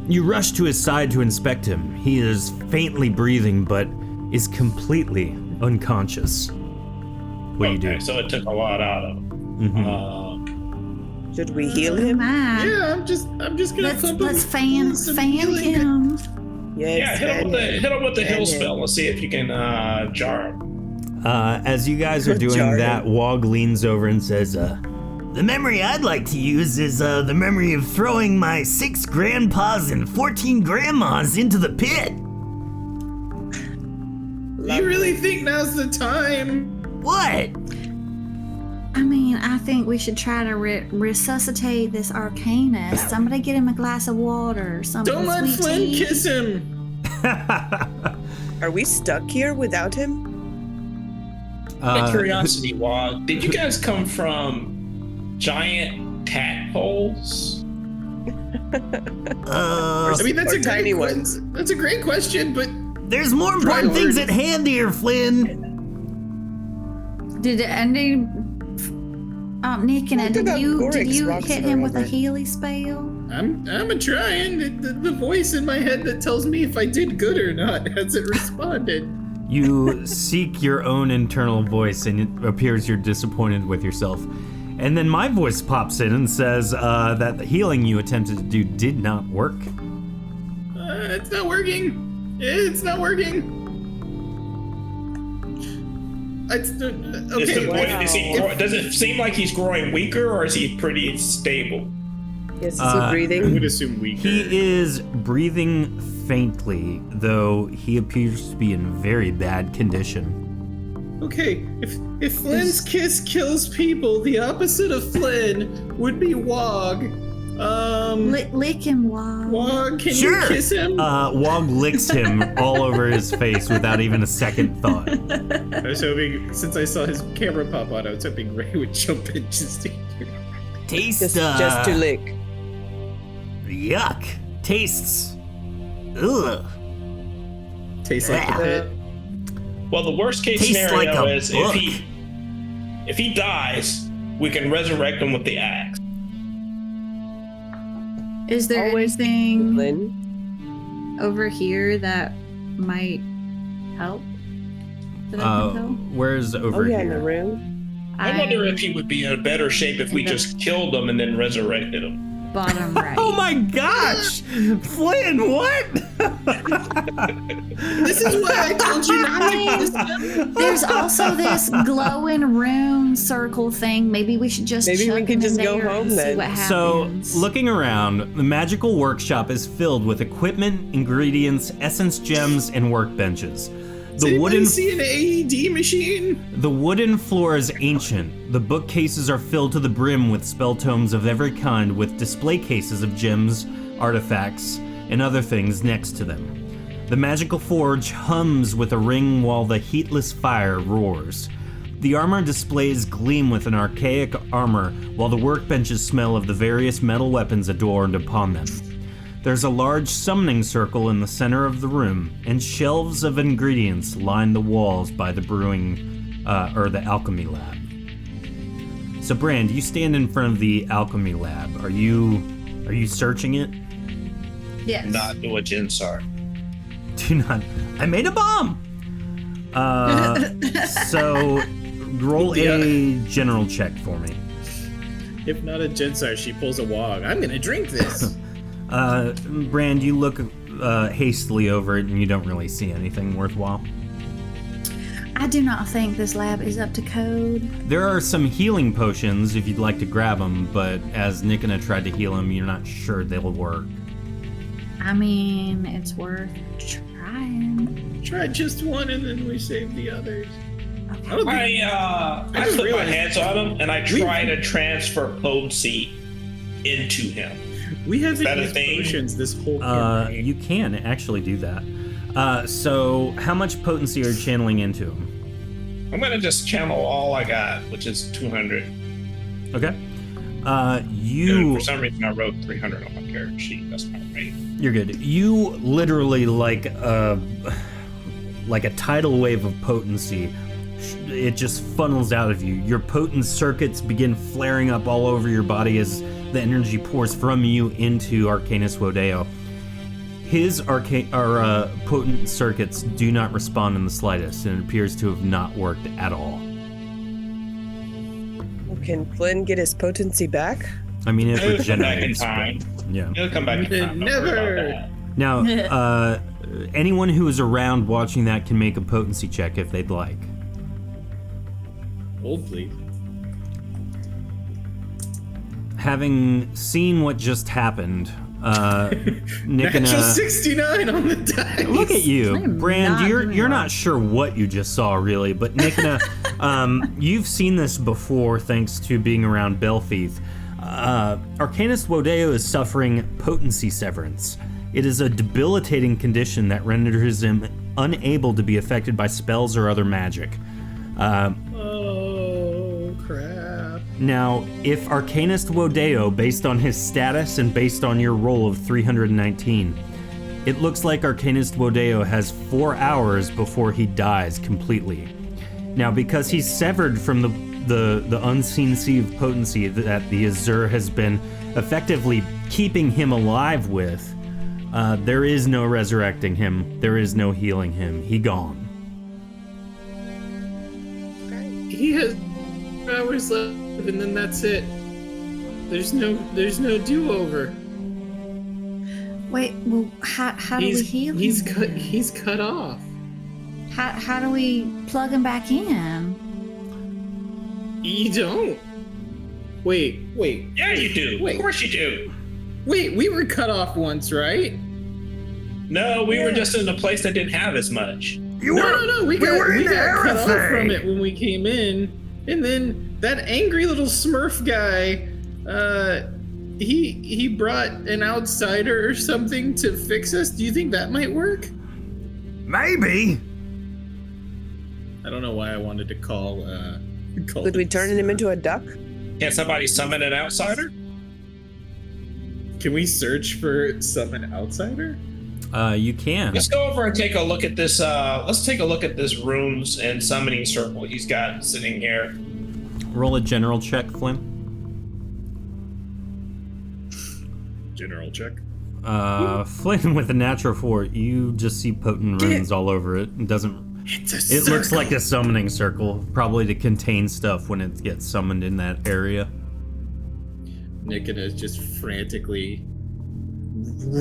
You rush to his side to inspect him. He is faintly breathing, but is completely unconscious. What do you do? So it took a lot out of him. Should we heal him? My. Yeah, I'm just gonna Let's pump let's him fan with some fan healing. him. Yes. Yeah, hit him with the heal spell. Let's see if you can jar him. As you guys are doing Jarring. that, Wog leans over and says, the memory I'd like to use is the memory of throwing my 6 grandpas and 14 grandmas into the pit. Do you really think now's the time? What? I mean, I think we should try to resuscitate this Arcanist. Somebody get him a glass of water. Something Don't let sweet Flynn tea. kiss him. Are we stuck here without him? Out of curiosity, Wog, did you guys come from giant tadpoles? I mean, that's Or a tiny great ones. That's a great question, but There's more important things at hand here, Flynn. Did Andy, Nick and What did about you Gorix rocks hit him with a around it? Healy spell? I'm a trying. The voice in my head that tells me if I did good or not hasn't responded. You seek your own internal voice, and it appears you're disappointed with yourself. And then my voice pops in and says that the healing you attempted to do did not work. It's not working. It's not working. It's okay. Does it seem like he's growing weaker, or is he pretty stable? Yes, is he I breathing? would assume weaker. He is breathing faintly, though he appears to be in very bad condition. Okay, if Flynn's kiss kills people, the opposite of Flynn would be Wog. Lick him, Wog. Wog, can Sure. you kiss him? Wog licks him all over his face without even a second thought. I was hoping, since I saw his camera pop on, I was hoping Ray would jump in just to Taste, Just to lick. yuck. Tastes. Ugh. taste like the pit. Well, the worst case Tastes scenario like a is book. if he dies, we can resurrect him with the axe. Is there Always anything Flynn. over here that might help? That I can tell? Where's over Oh yeah, in the here? room. I wonder if he would be in a better shape if we just killed him and then resurrected him. Bottom right. Oh my gosh! Flynn, what? This is why I told you not to kiss him. There's also this glowing rune circle thing. Maybe we should just Maybe we chuck could him in just go there home and see then. what So, happens. looking around, the magical workshop is filled with equipment, ingredients, essence gems, and workbenches. Does anybody see an AED machine? The wooden floor is ancient. The bookcases are filled to the brim with spell tomes of every kind, with display cases of gems, artifacts, and other things next to them. The magical forge hums with a ring while the heatless fire roars. The armor displays gleam with an archaic armor, while the workbenches smell of the various metal weapons adorned upon them. There's a large summoning circle in the center of the room, and shelves of ingredients line the walls by the the alchemy lab. So, Brand, you stand in front of the alchemy lab. Are you searching it? Yes. Not do a Jinsar. Do not. I made a bomb! So, roll a general check for me. If not a Jensar, she pulls a wog. I'm gonna drink this. Brand, you look hastily over it and you don't really see anything worthwhile. I do not think this lab is up to code. There are some healing potions if you'd like to grab them, but as Nikona tried to heal him, you're not sure they'll work. I mean, it's worth trying. Try just one and then we save the others. Okay. I don't think I just put my realized- hands on him and I try to transfer potency into him. we haven't that a used thing? potions this whole campaign. You can actually do that. So how much potency are you channeling into him? I'm gonna just channel all I got, which is 200. Okay. And You for some reason, I wrote 300 on my character sheet. That's not right. You're good. You literally like a tidal wave of potency. It just funnels out of you. Your potent circuits begin flaring up all over your body as the energy pours from you into Arcanus Wodeo. His potent circuits do not respond in the slightest, and it appears to have not worked at all. Can Flynn get his potency back? I mean, it He'll come back in regenerates. time. but- Yeah. He'll come back in time. Don't worry Never. about that. Now, anyone who is around watching that can make a potency check if they'd like. Hold, please. Having seen what just happened, Nick and Natural 69 on the dice. look at you, I'm Brand. not You're doing you're well. not sure what you just saw, really, but Nikona, you've seen this before thanks to being around Belfieth. Arcanus Wodeo is suffering potency severance. It is a debilitating condition that renders him unable to be affected by spells or other magic. Oh, crap. Now, if Arcanist Wodeo, based on his status and based on your roll of 319, it looks like Arcanist Wodeo has 4 hours before he dies completely. Now, because he's severed from the unseen sea of potency that the Azure has been effectively keeping him alive with, there is no resurrecting him. There is no healing him. He gone. He has hours left, and then that's it. There's no do-over. Wait, well, how do we heal He's him? he's cut off. How do we plug him back in? You don't. Wait. Yeah, you do. Wait. Of course you do. Wait, we were cut off once, right? No, we were just in a place that didn't have as much. No. We got in cut off everything. from it when we came in. And then that angry little Smurf guy, he brought an outsider or something to fix us. Do you think that might work? Maybe. I don't know why I wanted to call Could we turn him into a duck? Can somebody summon an outsider? Can we search for summon outsider? You can. Let's go over and take a look at this. Let's take a look at this runes and summoning circle he's got sitting here. Roll a general check, Flynn. General check. Flynn with a natural 4, you just see potent runes all over it. It doesn't. It's a It looks like a summoning circle, probably to contain stuff when it gets summoned in that area. Nikita is just frantically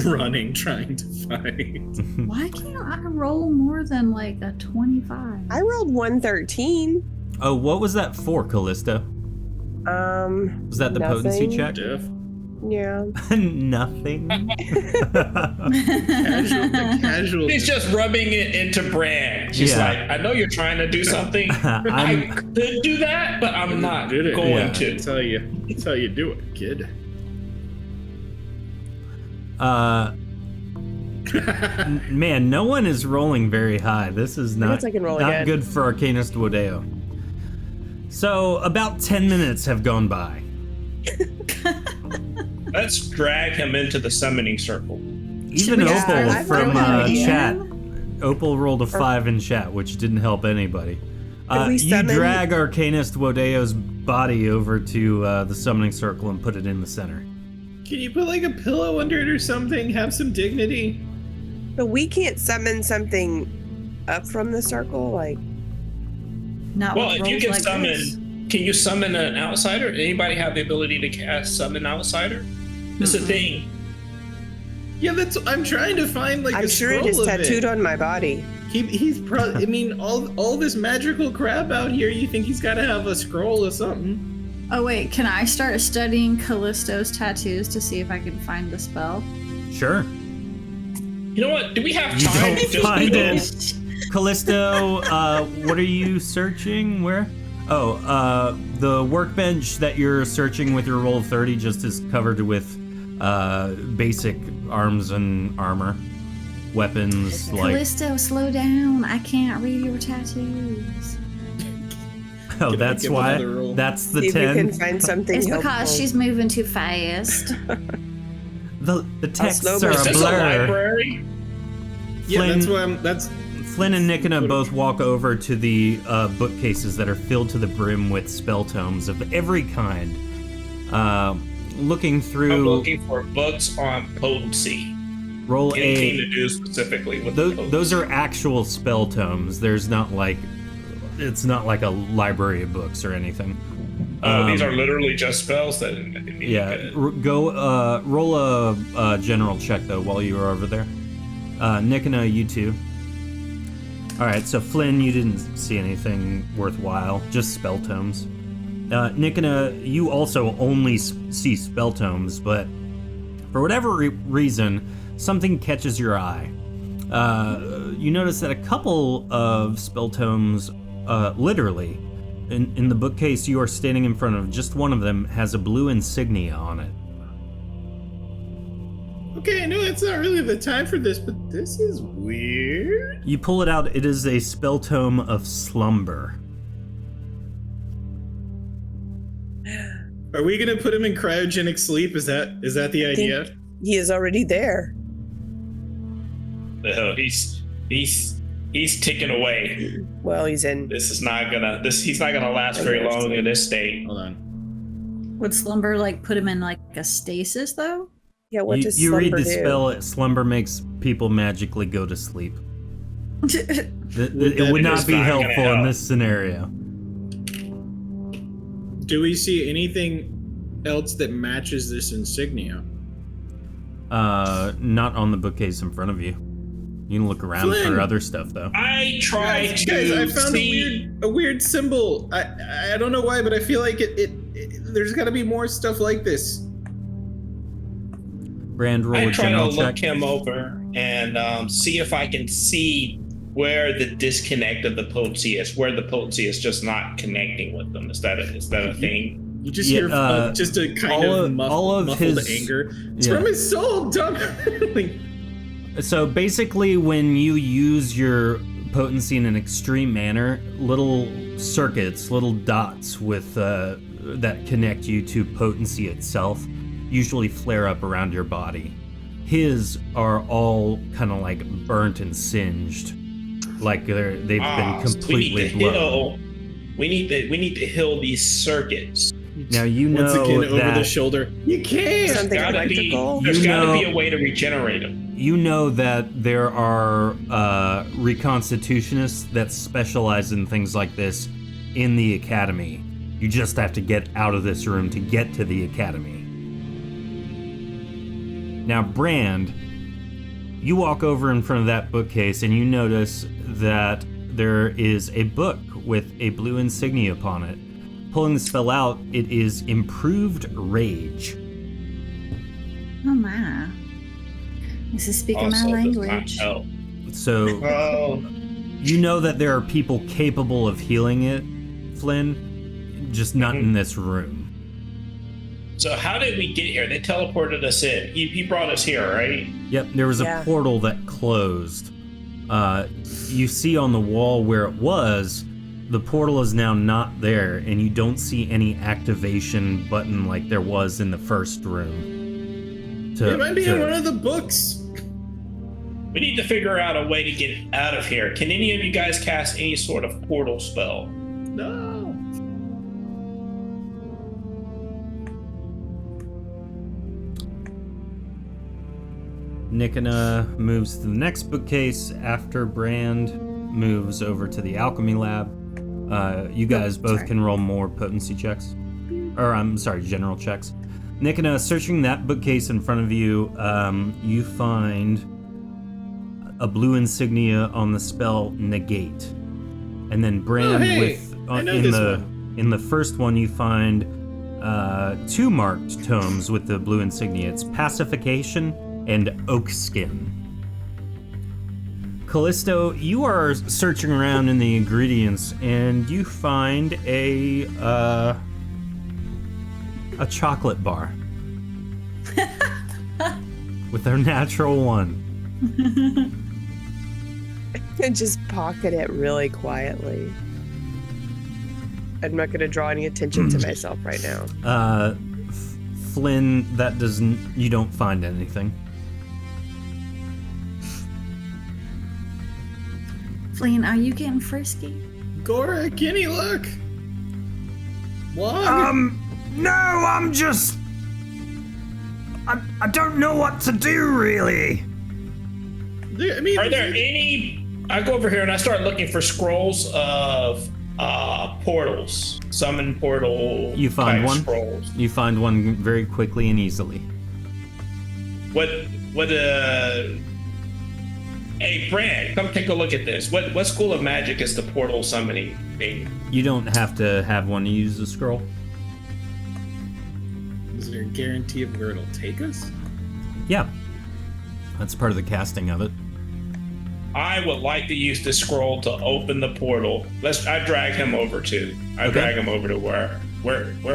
running, trying to find. Why can't I roll more than like a 25? I rolled 113. Oh, what was that for, Callista? Was that the potency Nothing. check? Jeff. Yeah. Nothing. The casual. He's just rubbing it into Brand. She's Yeah. like, I know you're trying to do something. I could do that, but I'm not Did it. going Yeah. to. That's how you do it, kid. Man, no one is rolling very high. This is not, guess I can roll not again. good for Arcanist Wodeo. So about 10 minutes have gone by. Let's drag him into the summoning circle. Even we Opal start with from that? chat. Opal rolled a 5 in chat, which didn't help anybody. we You summon- drag Arcanist Wodeo's body over to the summoning circle and put it in the center. Can you put like a pillow under it or something? Have some dignity. But we can't summon something up from the circle, like. Not Well, with if you rolls can like summon, this. can you summon an outsider? Anybody have the ability to cast summon outsider? It's a thing. Yeah, I'm trying to find like I'm a sure it scroll is of tattooed on my body. He's I mean, all this magical crap out here. You think he's got to have a scroll or something? Oh wait, can I start studying Callisto's tattoos to see if I can find the spell? Sure. You know what? Do we have You time don't to just find go? it. Callisto, what are you searching? Where? Oh, the workbench that you're searching with your roll of 30 just is covered with basic arms and armor. Weapons, like... Callisto, slow down. I can't read your tattoos. Oh, Can I that's give why? another roll? That's the See if you 10? can find something It's helpful. because she's moving too fast. The texts slow are motion. a Is this a blur. library? Yeah, Flynn- that's why that's. Flynn and Nikona both walk over to the bookcases that are filled to the brim with spell tomes of every kind. Looking I'm through, looking for books on potency. roll Anything a. to do specifically with Those are actual spell tomes. There's not like, it's not like a library of books or anything. These are literally just spells that. Yeah, roll a general check though while you were over there. Nikona, you too. All right, so Flynn, you didn't see anything worthwhile, just spell tomes. Nikona, you also only see spell tomes, but for whatever reason, something catches your eye. You notice that a couple of spell tomes, literally, in the bookcase you are standing in front of, just one of them has a blue insignia on it. Okay, I know it's not really the time for this, but this is weird. You pull it out, it is a spell tome of slumber. Are we gonna put him in cryogenic sleep? Is that the idea? He is already there. He's ticking away. Well, he's in. He's not gonna last very long in this state. Hold on. Would slumber like put him in like a stasis though? Yeah, what does You read slumber the do? spell, slumber makes people magically go to sleep. It would that not is be not gonna helpful in help. this scenario. Do we see anything else that matches this insignia? Not on the bookcase in front of you. You can look around Flynn! for other stuff though. I tried Guys, to I found see. a weird symbol. I don't know why, but I feel like it there's got to be more stuff like this. Brand, roll I a try to general look check. him over and see if I can see where the disconnect of the potency is, where the potency is just not connecting with them. Is that a thing? You just Yeah, hear just a kind all of, of- muffled, all of muffled his- anger. It's yeah. from his soul, dumb. Like, So basically, when you use your potency in an extreme manner, little circuits, little dots with that connect you to potency itself, usually flare up around your body. His are all kind of like burnt and singed, like they've been completely blown. We need to heal these circuits. Now you know once again, over that the shoulder. You can't. Something Gotta be, electrical. there's You got to know- be a way to regenerate them. you know that there are reconstitutionists that specialize in things like this in the academy. You just have to get out of this room to get to the academy. Now, Brand, you walk over in front of that bookcase and you notice that there is a book with a blue insignia upon it. Pulling the spell out, it is Improved Rage. Oh my. This is speaking Also my does not language. help. So Oh, you know that there are people capable of healing it, Flynn, just not in this room. so how did we get here? They teleported us in. He brought us here, right? Yep, there was a Yeah. portal that closed. You see on the wall where it was, the portal is now not there, and you don't see any activation button like there was in the first room. It might be in one of the books. We need to figure out a way to get out of here. Can any of you guys cast any sort of portal spell? No. Nikona moves to the next bookcase after Brand moves over to the alchemy lab. You guys both can roll more potency checks. Or, I'm sorry, general checks. Nikona, searching that bookcase in front of you, you find a blue insignia on the spell Negate. And then Brand in the first one you find 2 marked tomes with the blue insignia. It's Pacification and Oak Skin. Callisto, you are searching around in the ingredients and you find a chocolate bar with a natural 1. And just pocket it really quietly. I'm not going to draw any attention to myself right now. Flynn, you don't find anything. Flynn, are you getting frisky? Gora, Kenny, look. What? No, I'm just... I don't know what to do, really. I mean, Are there any... I go over here and I start looking for scrolls of portals. Summon portal You find type one? scrolls. You find one very quickly and easily. Hey, Brand, come take a look at this. What school of magic is the portal summoning thing? You don't have to have one to use the scroll. Is there a guarantee of where it'll take us? Yeah. That's part of the casting of it. I would like to use this scroll to open the portal. I drag him over to where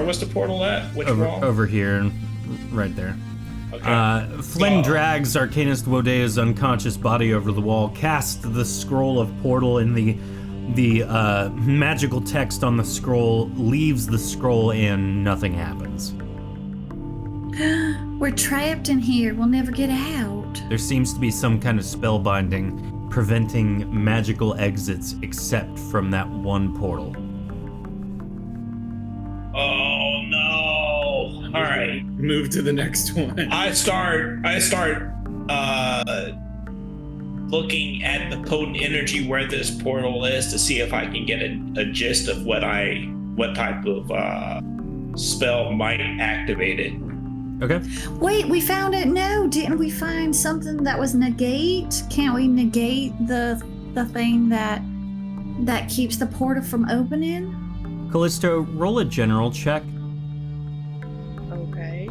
was the portal at? Which wall? Over here, right there. Okay. Flynn drags Arcanist Wodea's unconscious body over the wall, casts the scroll of portal, and the magical text on the scroll leaves the scroll and nothing happens. We're trapped in here. We'll never get out. There seems to be some kind of spell binding preventing magical exits except from that one portal. Oh no! All right. Move to the next one. I start looking at the potent energy where this portal is to see if I can get a gist of what type of spell might activate it. Okay. Wait, we found it. No, didn't we find something that was negate? Can't we negate the thing that keeps the portal from opening? Callisto, roll a general check. Okay.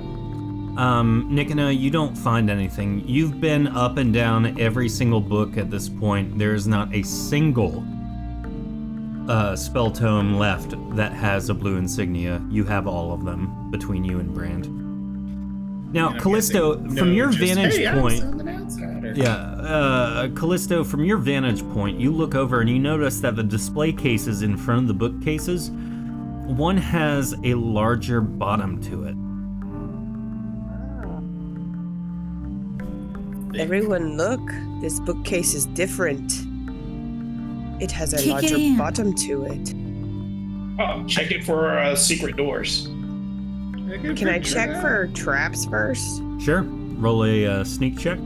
Nikona, you don't find anything. You've been up and down every single book at this point. There is not a single spell tome left that has a blue insignia. You have all of them between you and Brand. Now, Callisto, from your vantage point, Callisto, from your vantage point, you look over and you notice that the display cases in front of the bookcases, one has a larger bottom to it. Everyone look, this bookcase is different. It has a Kick it larger in. bottom to it. Oh, check it for secret doors. Can I check for traps first? Sure. Roll a sneak check.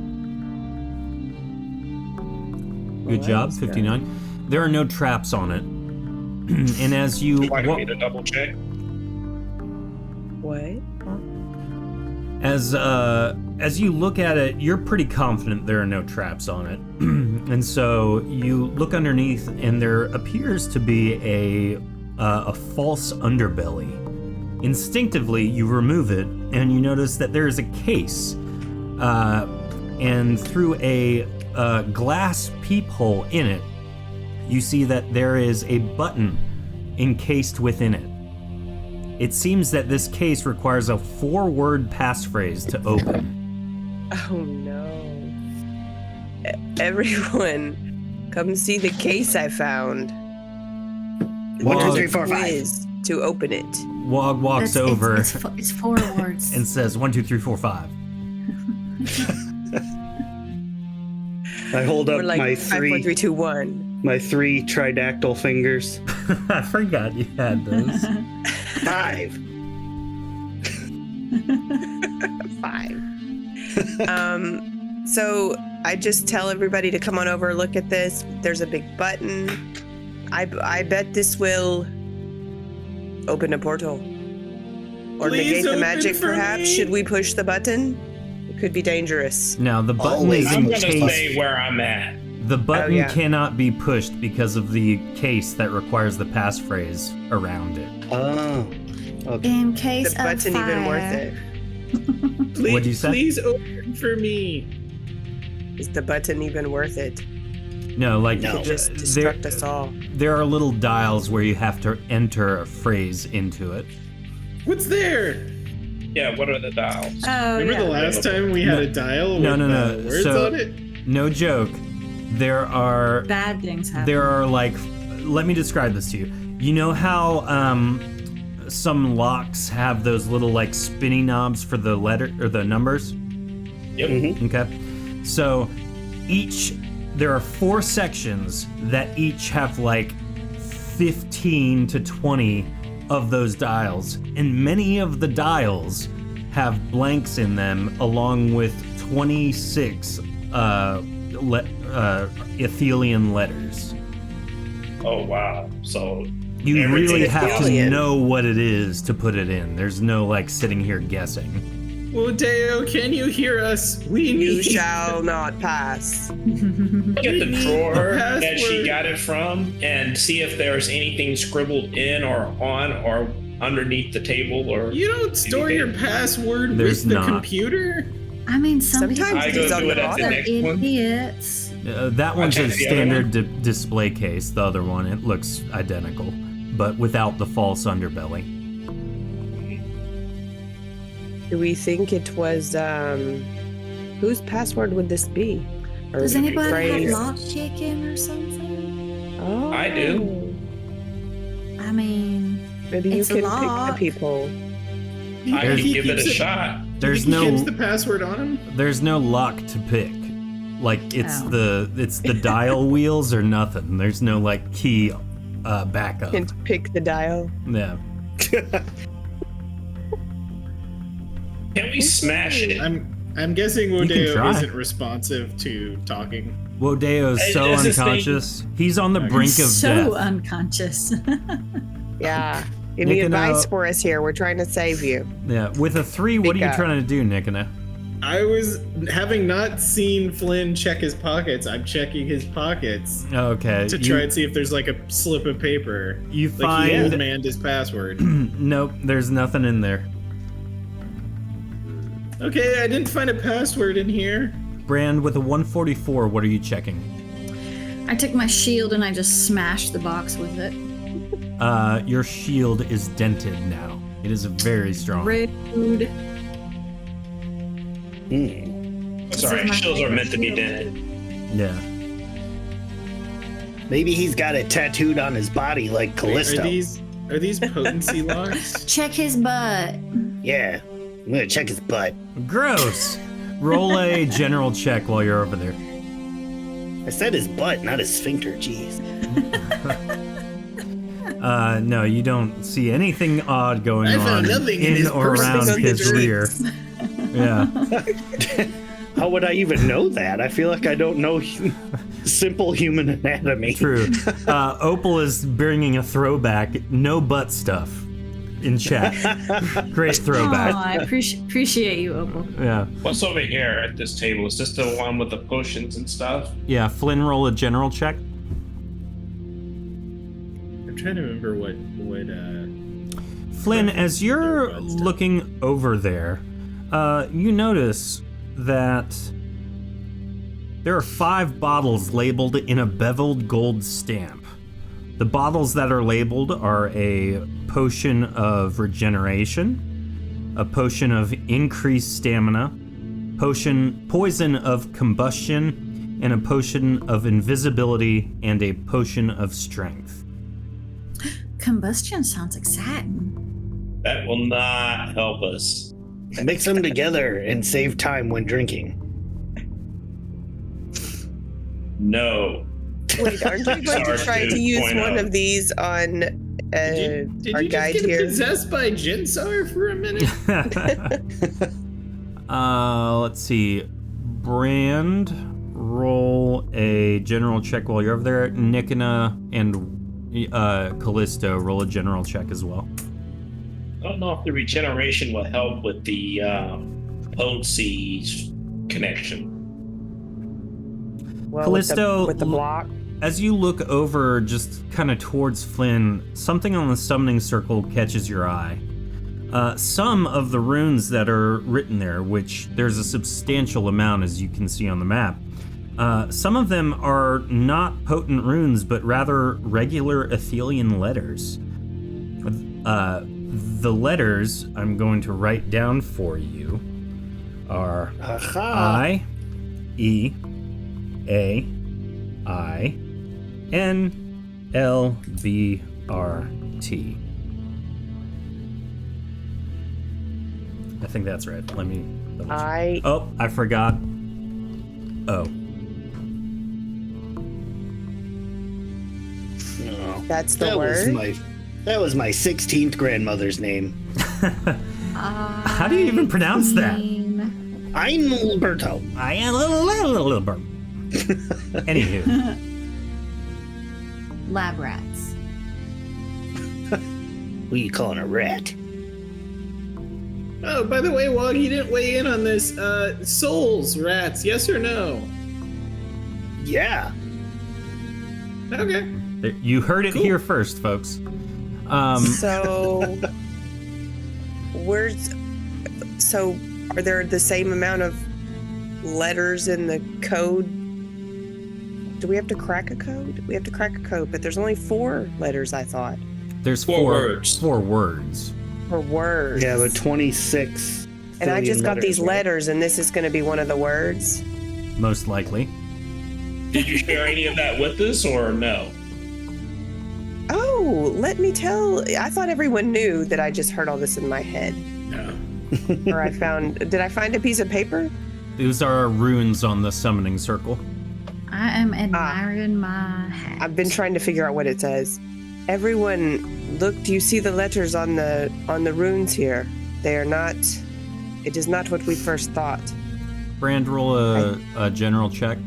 Good job, 59. There are no traps on it. And as you... Do I need to double check? What? As you look at it, you're pretty confident there are no traps on it. And so you look underneath and there appears to be a false underbelly. Instinctively, you remove it and you notice that there is a case. And through a glass peephole in it, you see that there is a button encased within it. It seems that this case requires a 4-word passphrase to open. Oh no. Everyone, come see the case I found. 1, 2, Wog- 3, 4, 5. Is to open it. Wog walks That's- over It's 4 words. and says 1, 2, 3, 4, 5. I hold up We're like my 5, 4, 3, 2, 1. my 3 tridactyl fingers. I forgot you had those. 5. 5. So I just tell everybody to come on over, look at this. There's a big button. I bet this will open a portal. Or Please negate the open magic, for perhaps. me. Should we push the button? It could be dangerous. Now, the button Always. is I'm gonna encased. stay where I'm at. The button yeah. cannot be pushed because of the case that requires the passphrase around it. Oh. Okay. In The case of button fire. even worth it? Please, What'd you say? Please open for me. Is the button even worth it? No, like No. Just there, destruct us all. there are little dials where you have to enter a phrase into it. What's there? Yeah, what are the dials? Oh, Remember yeah. the last time we had a dial No, with no, no. words So- on it? No joke. There are Bad things happen. there are like, let me describe this to you. You know how some locks have those little like spinny knobs for the letter or the numbers? Yep. Okay. So there are 4 sections that each have like 15 to 20 of those dials, and many of the dials have blanks in them along with 26 Athelian letters. Oh wow. So You everything- really have to Athelian. know what it is to put it in. There's no like sitting here guessing. Deo, can you hear us? We You need shall not pass. get the drawer that she Password. got it from and see if there's anything scribbled in or on or underneath the table or You don't store your password There's with the not. computer? I mean, some Sometimes people I it's go on do the it at the bottom. next are one. idiots. That one's a check the other standard display case. The other one, it looks identical, but without the false underbelly. Do we think it was whose password would this be? Or Does anybody have phrase? lock chicken or something? Oh, I do. I mean, Maybe you It's can pick locked. the people. I can He give it a keeps shot. There's He keeps no the password on him? there's no lock to pick. Like it's Oh. the dial wheels or nothing. There's no like key backup. Can pick the dial. Yeah. Can we smash it? I'm guessing can Wodeo try. isn't responsive to talking. Wodeo's Hey, so there's this thing- unconscious. He's on the brink of so death. unconscious. Yeah. Any Nick and, advice for us here? We're trying to save you. Yeah. With a 3, what are Speak you up. trying to do, Nikona? I was having not seen Flynn check his pockets. I'm checking his pockets Okay. to try and see if there's like a slip of paper. You Like he find old manned his password. nope. There's nothing in there. Okay, I didn't find a password in here. Brand, with a 144, what are you checking? I took my shield and I just smashed the box with it. Your shield is dented now. It is very strong. Rude. That's all right. Shields are meant to be dented. Yeah. Maybe he's got it tattooed on his body like Wait, Callisto. are these potency locks? Check his butt. Yeah. I'm gonna check his butt. Gross. Roll a general check while you're over there. I said his butt, not his sphincter. Jeez. No, you don't see anything odd going I on found nothing in in his or purse around under his the rear. Yeah. How would I even know that? I feel like I don't know simple human anatomy. True. Opal is bringing a throwback. No butt stuff in chat. Great Oh, throwback. I appreciate you, Opal. Yeah. What's over here at this table? Is this the one with the potions and stuff? Yeah. Flynn, roll a general check. I'm trying to remember what Flynn, as you're butt stuff. looking over there, you notice that there are 5 bottles labeled in a beveled gold stamp. The bottles that are labeled are a potion of regeneration, a potion of increased stamina, poison of combustion, and a potion of invisibility, and a potion of strength. Combustion sounds exciting. That will not help us. Mix them together and save time when drinking. No. Wait, aren't you going to try to use one of these on Did our you guide just get here? possessed by Jinsar for a minute? Let's see. Brand, roll a general check while you're over there. Nikina and Callisto, roll a general check as well. I don't know if the regeneration will help with the potency connection. Well, Callisto, with the block. As you look over just kind of towards Flynn, something on the summoning circle catches your eye. Some of the runes that are written there, which there's a substantial amount as you can see on the map, some of them are not potent runes, but rather regular Athelian letters. The letters I'm going to write down for you are I, E, A, I, N, L, B, R, T. I think that's right. Let me double check. Oh, I forgot. Oh. No. That's the word? That was my 16th grandmother's name. How do you even pronounce that? I'm Alberto. I am Alberto. Anywho. Lab rats. Who you calling a rat? Oh, by the way, Wog, you didn't weigh in on this. Souls, rats, yes or no? Yeah. Okay. You heard it here first, folks. So, so are there the same amount of letters in the code? Do we have to crack a code? We have to crack a code, but there's only 4 letters, I thought. There's Four words. 4 words. For words. Yeah, but 26. And I just got these right? letters, and this is going to be one of the words. Most likely. Did you share any of that with us or no? Oh, let me tell. I thought everyone knew that I just heard all this in my head. No. Or did I find a piece of paper? These are runes on the summoning circle. I am admiring my hat. I've been trying to figure out what it says. Everyone, look, do you see the letters on the runes here? They are not, it is not what we first thought. Brand, roll a general check.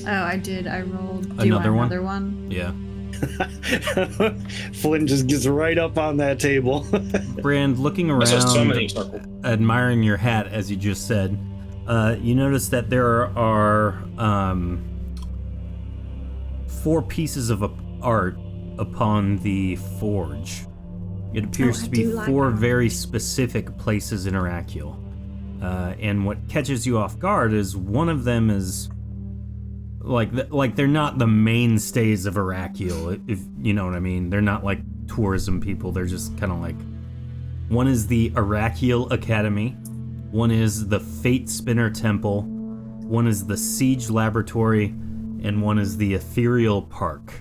Oh, I did. I rolled. Do Another you one? want another one? Yeah. Flynn just gets right up on that table. Brand, looking That's a summoning around, circle. admiring your hat, as you just said, you notice that there are 4 pieces of art upon the forge. It appears to be 4 very specific places in Arachil. And what catches you off guard is one of them is like they're not the mainstays of Arachil, if you know what I mean. They're not like tourism people. They're just kind of like, one is the Arachil Academy, one is the Fate Spinner Temple, one is the Siege Laboratory, and one is the Ethereal Park.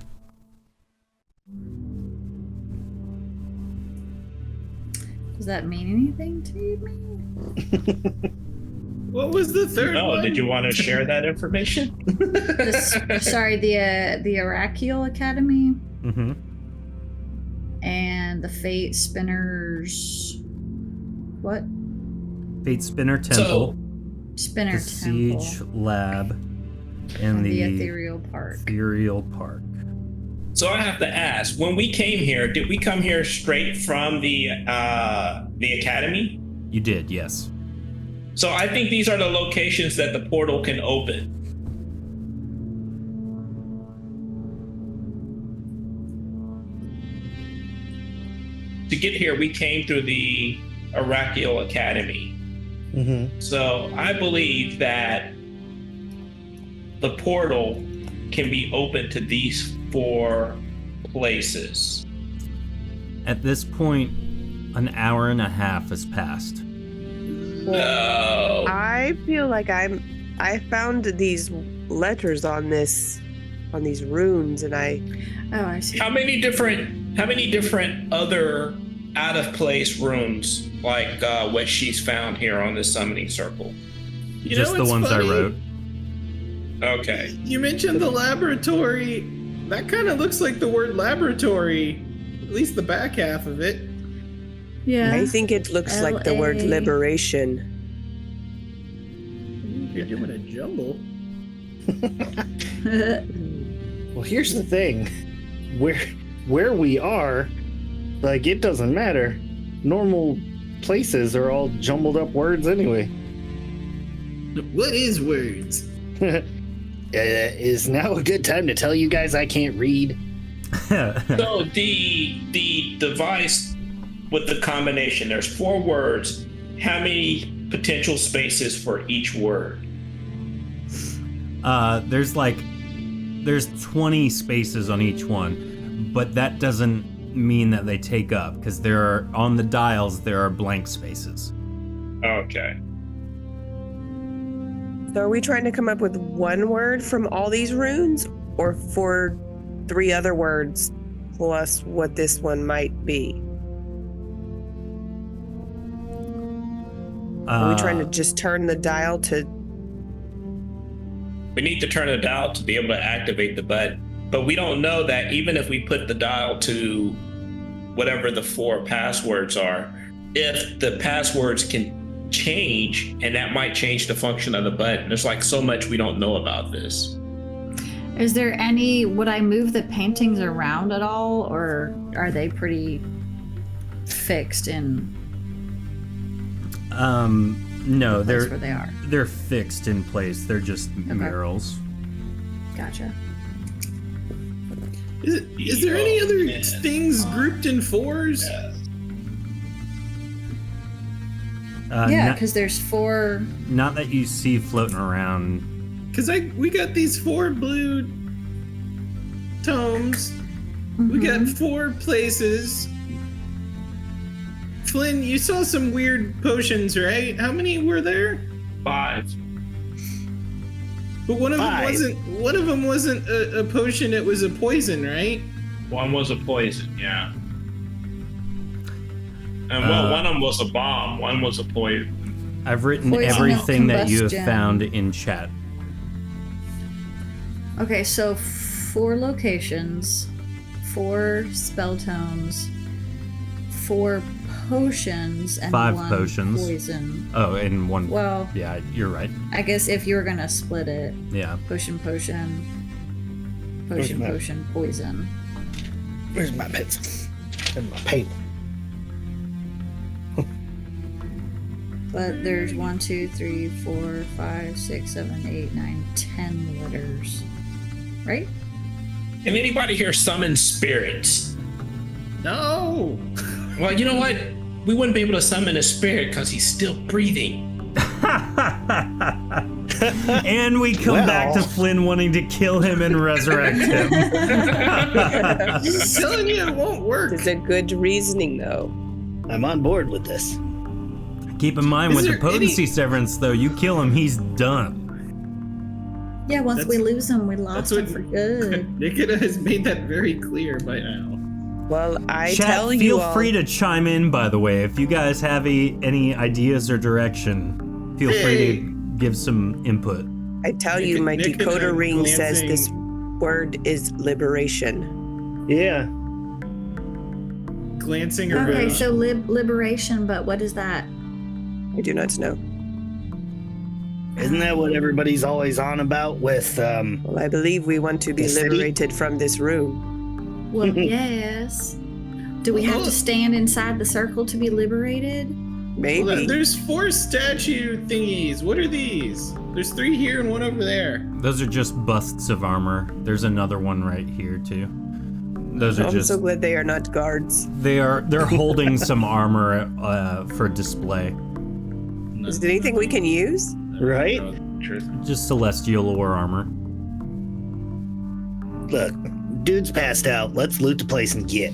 Does that mean anything to me? What was the third one? Did you want to share that information? Sorry, the Arachil Academy Mm-hmm. and the Fate Spinners. What? Fate Spinner Temple, Spinner the Temple. Siege Lab, and the the Ethereal Park. Ethereal Park. So I have to ask, when we came here, did we come here straight from the academy? You did, yes. So I think these are the locations that the portal can open. To get here, we came through the Arachil Academy. Mm-hmm. So I believe that the portal can be open to these 4 places. At this point, an hour and a half has passed. No. I feel like I found these letters on these runes, and Oh, I see. How many different How many different other out of place rooms like what she's found here on this summoning circle? You Just know the what's ones funny? I wrote. Okay. You mentioned the laboratory. That kind of looks like the word laboratory, at least the back half of it. Yeah. I think it looks like the word LA. liberation. You're doing a jumble. Well, here's the thing. Where we are, like, it doesn't matter. Normal places are all jumbled up words anyway. What is words? Is now a good time to tell you guys I can't read? So the device with the combination, there's 4 words. How many potential spaces for each word? There's 20 spaces on each one, but that doesn't mean that they take up, because on the dials there are blank spaces. Okay. So are we trying to come up with one word from all these runes, or for 3 other words plus what this one might be? Are we trying to just turn the dial to... We need to turn the dial to be able to activate the button. But we don't know that even if we put the dial to whatever the 4 passwords are, if the passwords can change, and that might change the function of the button. There's like so much we don't know about this. Is there any, would I move the paintings around at all, or are they pretty fixed in No, the place where they are? they're fixed in place. They're just murals. Gotcha. Is there any other things grouped in 4s? Yeah, Not, because there's 4. not that you see floating around. Because we got these 4 blue tomes. We got 4 places. Flynn, you saw some weird potions, right? How many were there? 5. But one of them 5. wasn't. One of them wasn't a potion. It was a poison, right? One was a poison, yeah. And well, one of them was a bomb. One was a poison. I've written Poison of everything that you have combustion. found in chat. Okay, so 4 locations, 4 spell tomes, 4 potions, and 5 1 potions. poison. Oh, and one. Well, Yeah, you're right. I guess if you were gonna split it, Yeah. potion, Where's my- potion, poison. Where's my pencil? And my paper. But there's 1, 2, 3, 4, 5, 6, 7, 8, 9, 10 letters. Right? Can anybody here summon spirits? No. Well, you know what? We wouldn't be able to summon a spirit because he's still breathing. And we come back to Flynn wanting to kill him and resurrect him. I'm telling you, it won't work. It's a good reasoning, though. I'm on board with this. Keep in mind, Is with the there potency any- severance, though, you kill him, he's done. Yeah, once we That's- lose him, we lost him for good. Nikita has made that very clear by now. Well, I Chat, tell you feel all... free to chime in, by the way. If you guys have any ideas or direction, feel free Hey. to give some input. I tell you, my Nick and decoder I ring says glancing- this word is liberation. Yeah. Glancing around. Okay, so liberation, but what is that? I do not know. Isn't that what everybody's always on about with, Well, I believe we want to be The city? liberated from this room. Well, yes. Do we have to stand inside the circle to be liberated? Maybe. Hold on, there's 4 statue thingies. What are these? There's 3 here and 1 over there. Those are just busts of armor. There's another one right here too. Those are I'm just so glad they are not guards. they're holding some armor for display. Is there anything we can use? right? Just celestial ore armor. Look, dude's passed out. Let's loot the place and get.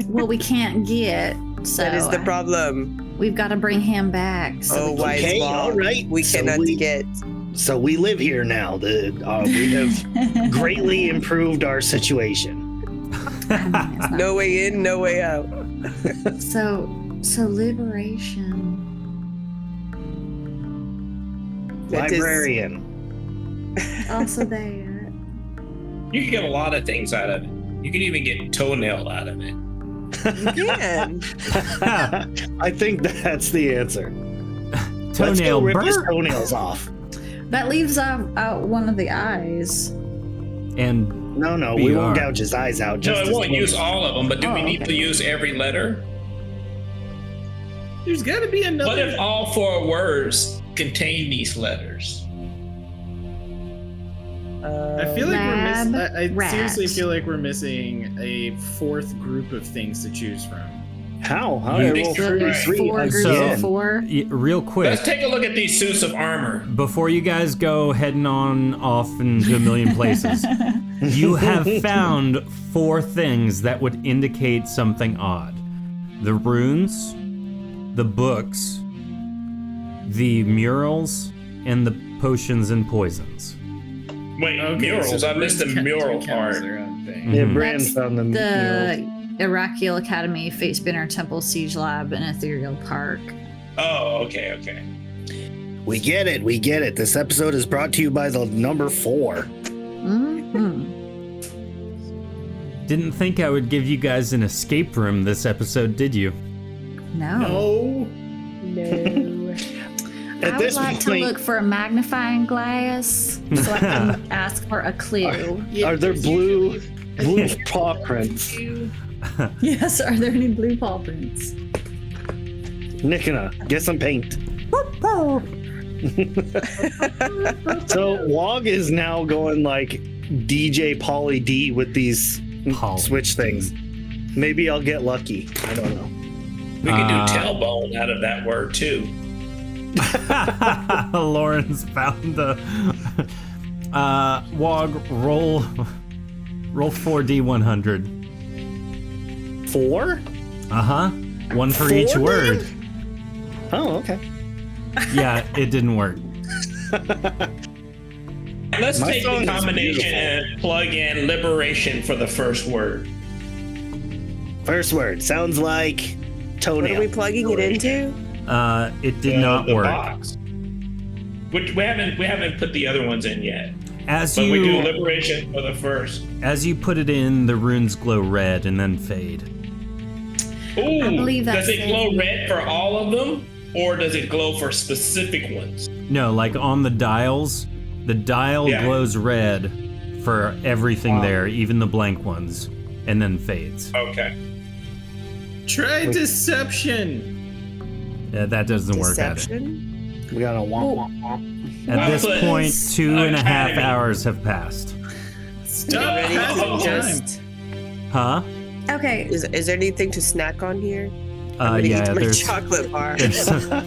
Well, we can't get, so That is the problem. we've got to bring him back. So Oh, we wise Okay, law. all right. We So cannot we- get. So we live here now. We have greatly improved our situation. I mean, it's not. No way in, no way out. So liberation. That is- Librarian. Also there. You can get a lot of things out of it. You can even get toenail out of it. You can. I think that's the answer. Let's go Toenail rip his burr. toenails off. That leaves out one of the eyes. And No, we won't BR. gouge his eyes out. No, Just it his won't use toenails. all of them, but do we Oh, need okay. to use every letter? There's got to be another. What if all 4 words contain these letters? I feel like we're missing. Lab I seriously rat. feel like we're missing a 4th group of things to choose from. How? How You- did I roll So there's 33 4 groups again? of 4. Real quick, Let's take a look at these suits of armor. before you guys go heading on off into a million places, you have found 4 things that would indicate something odd: the runes, the books, the murals, and the potions and poisons. Wait, Okay, murals. so I missed the runes mural count as part. their own thing. Yeah, Mhm. Brand That's found the murals. The Iraqiel Academy, Fate Spinner, Temple, Siege Lab, and Ethereal Park. Oh, okay. We get it. This episode is brought to you by the number 4. Mm-hmm. Didn't think I would give you guys an escape room this episode, did you? No. No. No. At I would this like point- to look for a magnifying glass so I can ask for a clue. Are there blue paw prints? Yes, are there any blue paw prints? Nikina, get some paint. So Wog is now going like DJ Pauly D with these Pauly switch things. Maybe I'll get lucky. I don't know. We can Uh, do tailbone out of that word too. Lawrence found the Wog, roll 4D100. 4? Uh-huh. 1 for each 4 word. Oh, okay. Yeah, it didn't work. Let's My take song the is combination beautiful. and plug in liberation for the first word. First word sounds like What toenail. are we plugging it into? It did not the work. Box. Which we haven't put the other ones in yet. As But we do you liberation for the first. put it in, the runes glow red and then fade. Ooh, I believe that's does it glow it. red for all of them, or does it glow for specific ones? No, like on the dials, the dial Yeah. glows red for everything there, even the blank ones, and then fades. Okay. Try deception. That doesn't work at it. Deception? We got a womp womp womp. At I'll this put point, 2.5 Academy. hours have passed. Stop Ready passing to time. just... Huh? Okay. Is there anything to snack on here? I'm gonna Yeah, eat my there's chocolate bar. Callisto.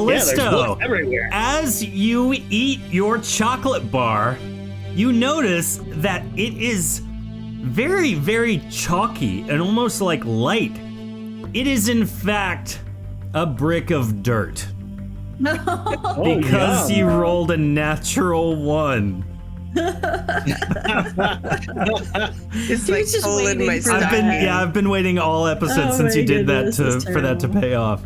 Yeah, there's books everywhere. As you eat your chocolate bar, you notice that it is very, very chalky and almost like light. It is, in fact, a brick of dirt. Oh, Because yeah. you rolled a natural 1. It's like just pulling waiting my for stomach. I've been waiting all episodes Oh since my you did goodness, that that's for that to terrible. pay off.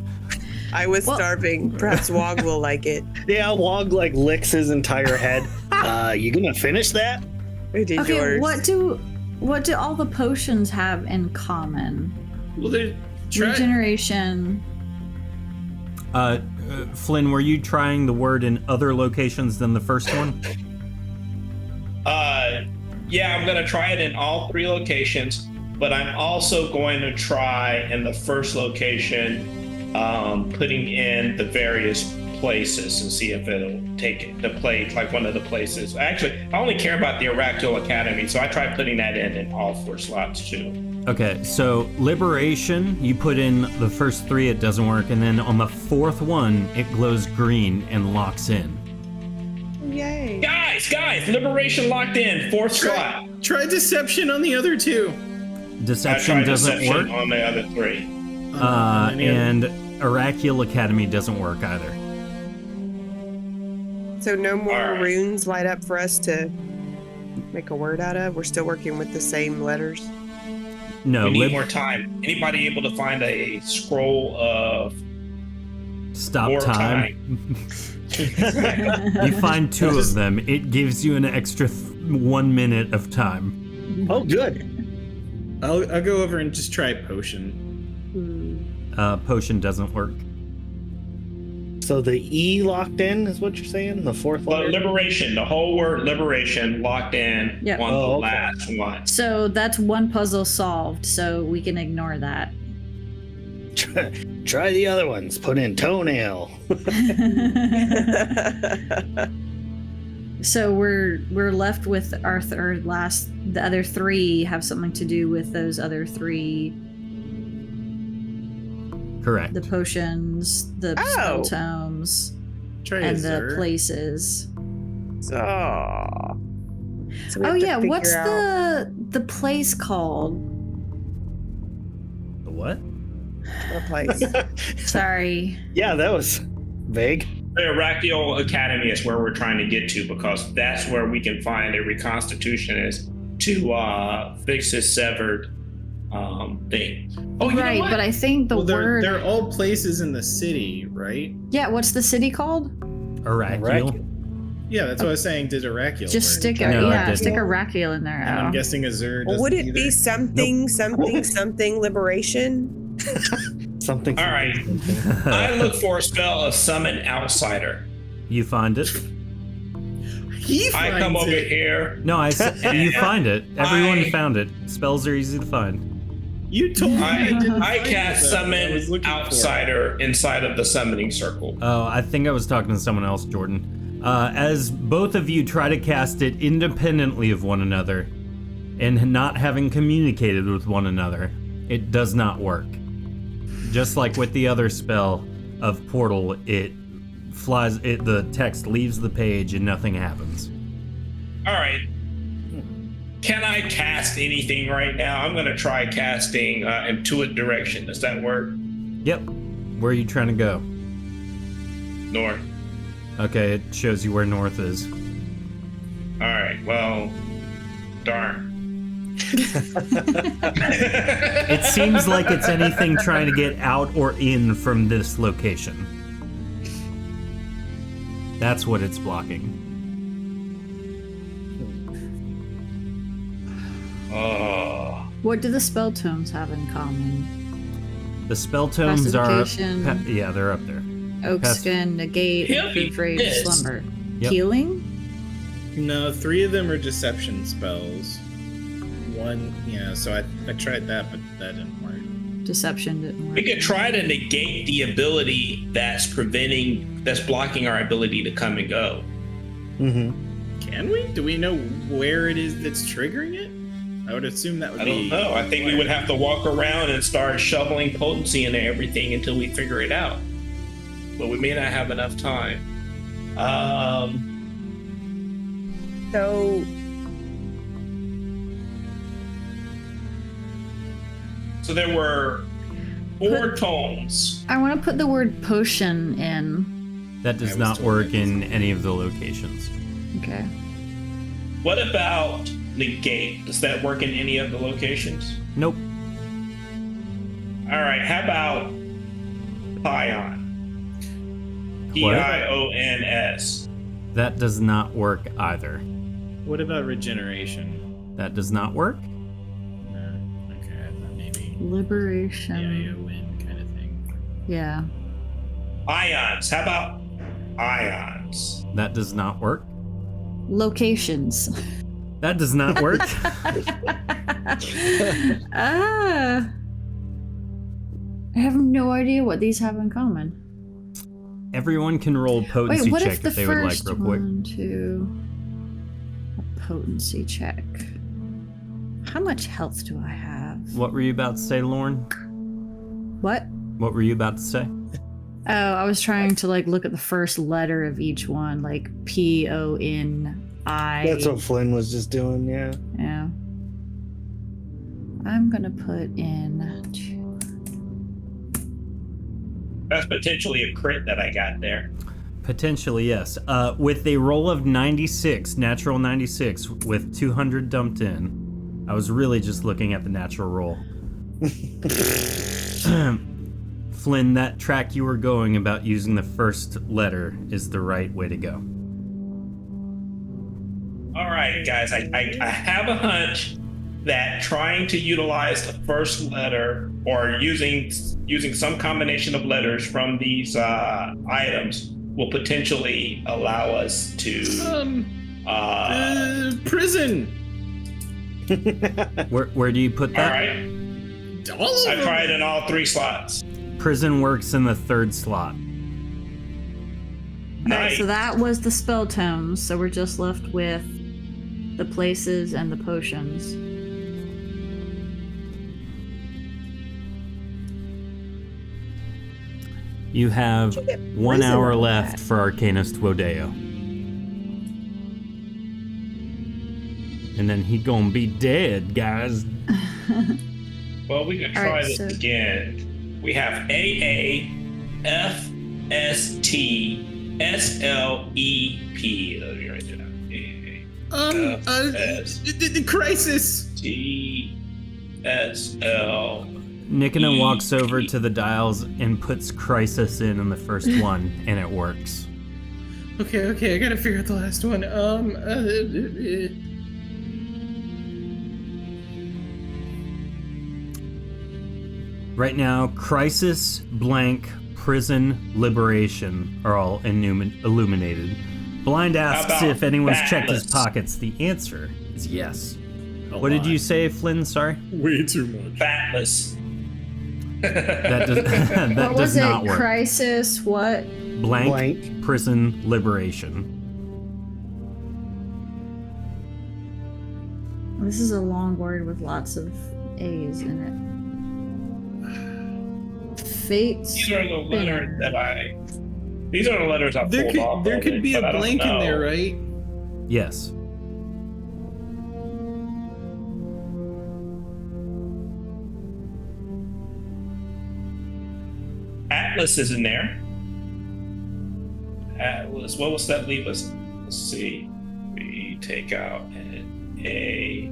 I was starving. Perhaps Wog will like it. Yeah, Wog like licks his entire head. You gonna finish that? It is Okay, yours. what do all the potions have in common? Well, try. Regeneration. Flynn, were you trying the word in other locations than the first one? Yeah, I'm gonna try it in all 3 locations, but I'm also going to try in the first location, putting in the various places and see if it'll take it to play like one of the places. Actually, I only care about the Iraqiel Academy, so I tried putting that in all 4 slots too. Okay, so Liberation, you put in the first 3, it doesn't work, and then on the 4th one, it glows green and locks in. Yay. Guys, Liberation locked in, 4th slot. Try deception on the other 2. I Deception tried doesn't deception work, on the other 3. and Iraqiel Academy doesn't work either. So no more All right. runes light up for us to make a word out of? We're still working with the same letters? No, We need more time. Anybody able to find a scroll of stop more time. You find 2 of them. It gives you an extra 1 minute of time. Oh, good. I'll go over and just try potion. Potion doesn't work. So the E locked in is what you're saying? The 4th Well, letter? liberation, the whole word liberation locked in Yep. on Oh, the okay. last one. So that's one puzzle solved, so we can ignore that. Try the other ones. Put in toenail. So we're left with our the other 3 have something to do with those other 3, Correct. the potions, the Oh. spell tomes, Try and a the Xur. places. So we Oh have to yeah, what's figure out the place called? The what? the place. Sorry. Yeah, that was vague. The Arachial Academy is where we're trying to get to because that's where we can find a reconstitutionist to fix his severed thing. Oh, you know Right, what? but I think the Well, word. they're all places in the city, right? Yeah, what's the city called? Arachiel. Yeah, that's what I was saying. Did Arachiel Just work? stick No, it yeah, didn't. stick a Rakiel in there. And I'm Oh. guessing a Xur Well, doesn't would it be either. something liberation? Something. All right. I look for a spell of summon outsider. You find it. He I finds come over it. here. No, you find it. Everyone I- found it. Spells are easy to find. You told me I didn't I find cast it, though. I was summon looking for it. outsider inside of the summoning circle. Oh, I think I was talking to someone else, Jordan. As both of you try to cast it independently of one another and not having communicated with one another, it does not work. Just like with the other spell of Portal, the text leaves the page and nothing happens. All right. Can I cast anything right now? I'm going to try casting Intuit Direction. Does that work? Yep. Where are you trying to go? North. Okay, it shows you where north is. All right. Well, darn. It seems like it's anything trying to get out or in from this location. That's what it's blocking. Oh. What do the spell tomes have in common? The spell tomes are Pacification. yeah, they're up there. Oak skin, negate, Healing improve rage, is- slumber. Yep. Healing? No, 3 of them are deception spells. One, yeah, so I tried that, but that didn't work. Deception didn't work. We could try to negate the ability that's blocking our ability to come and go. Mm-hmm. Can we? Do we know where it is that's triggering it? I would assume that would I be. don't know. I think we would have to walk around and start shoveling potency into everything until we figure it out. But we may not have enough time. So there were 4 tomes. I want to put the word potion in. That does I was not told work that in any of the locations. Okay. What about negate? Does that work in any of the locations? Nope. All right. How about Pion? What? Pions. That does not work either. What about regeneration? That does not work. No. Okay, I thought maybe. Liberation. Yeah, you win kind of thing. Yeah. Ions. How about ions? That does not work. Locations. That does not work. Ah. I have no idea what these have in common. Everyone can roll potency Wait, what check if the if they would like first real quick. one to a potency check? How much health do I have? What were you about to say, Lauren? What? What were you about to say? Oh, I was trying to look at the first letter of each one, like P-O-N-I. That's what Flynn was just doing, yeah. Yeah. I'm gonna put in 2. That's potentially a crit that I got there. Potentially, yes. With a roll of 96, natural 96, with 200 dumped in, I was really just looking at the natural roll. Flynn, that track you were going about using the first letter is the right way to go. All right, guys, I have a hunch that trying to utilize the first letter or using some combination of letters from these items will potentially allow us to prison. Where do you put all that? right. All of I them. tried in all 3 slots. Prison works in the 3rd slot. Alright, Nice. so that was the spell tomes, so we're just left with the places and the potions. You have you get 1 prison hour on left that? for Arcanist Wodeo. And then he gonna be dead, guys. Well, we can All try right, this so- again. We have AA, FST, SLEP. Let me write that down. The crisis. TSL. Nikina walks over to the dials and puts Crisis in the first one, and it works. Okay, I gotta figure out the last one. Right now, Crisis, Blank, Prison, Liberation are all illuminated. Blind asks about if anyone's checked his Batless? pockets. The answer is yes. What did you say, Flynn? Sorry? Way too much. Fatless. That does, that What was does not it? work. Crisis, what? Blank, Prison, Liberation. This is a long word with lots of A's in it. Fates. These are the letters that These are the letters I pulled off. There of could it, be a but I don't blank in know. there, right? Yes. Atlas is in there. Atlas. What will that leave us? Let's see. We take out an A.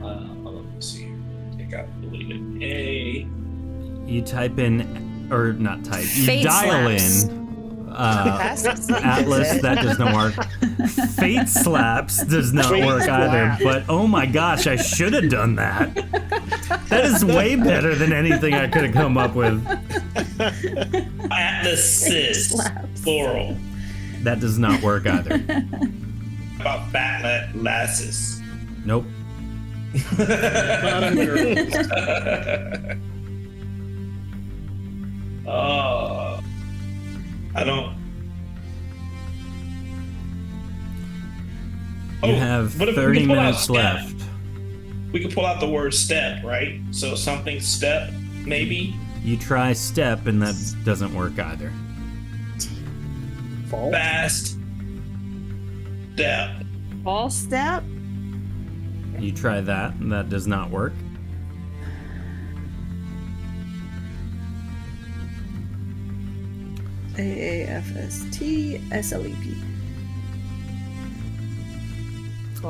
Let me see. Take out deleted A. You type in, or not type, you Fate dial slaps. in Fast asleep, Atlas, is it? that does not work. Fate slaps does not work either. But oh my gosh, I should have done that. That is way better than anything I could have come up with. Atlases. slaps. Plural. That does not work either. How about Batlasses? Nope. Oh. I don't. You have what if we 30 could pull out minutes step? left. We could pull out the word step, right? So something step, maybe? You try step, and that doesn't work either. Fall? Fast. Step. False step? You try that, and that does not work. AAFST SLEP.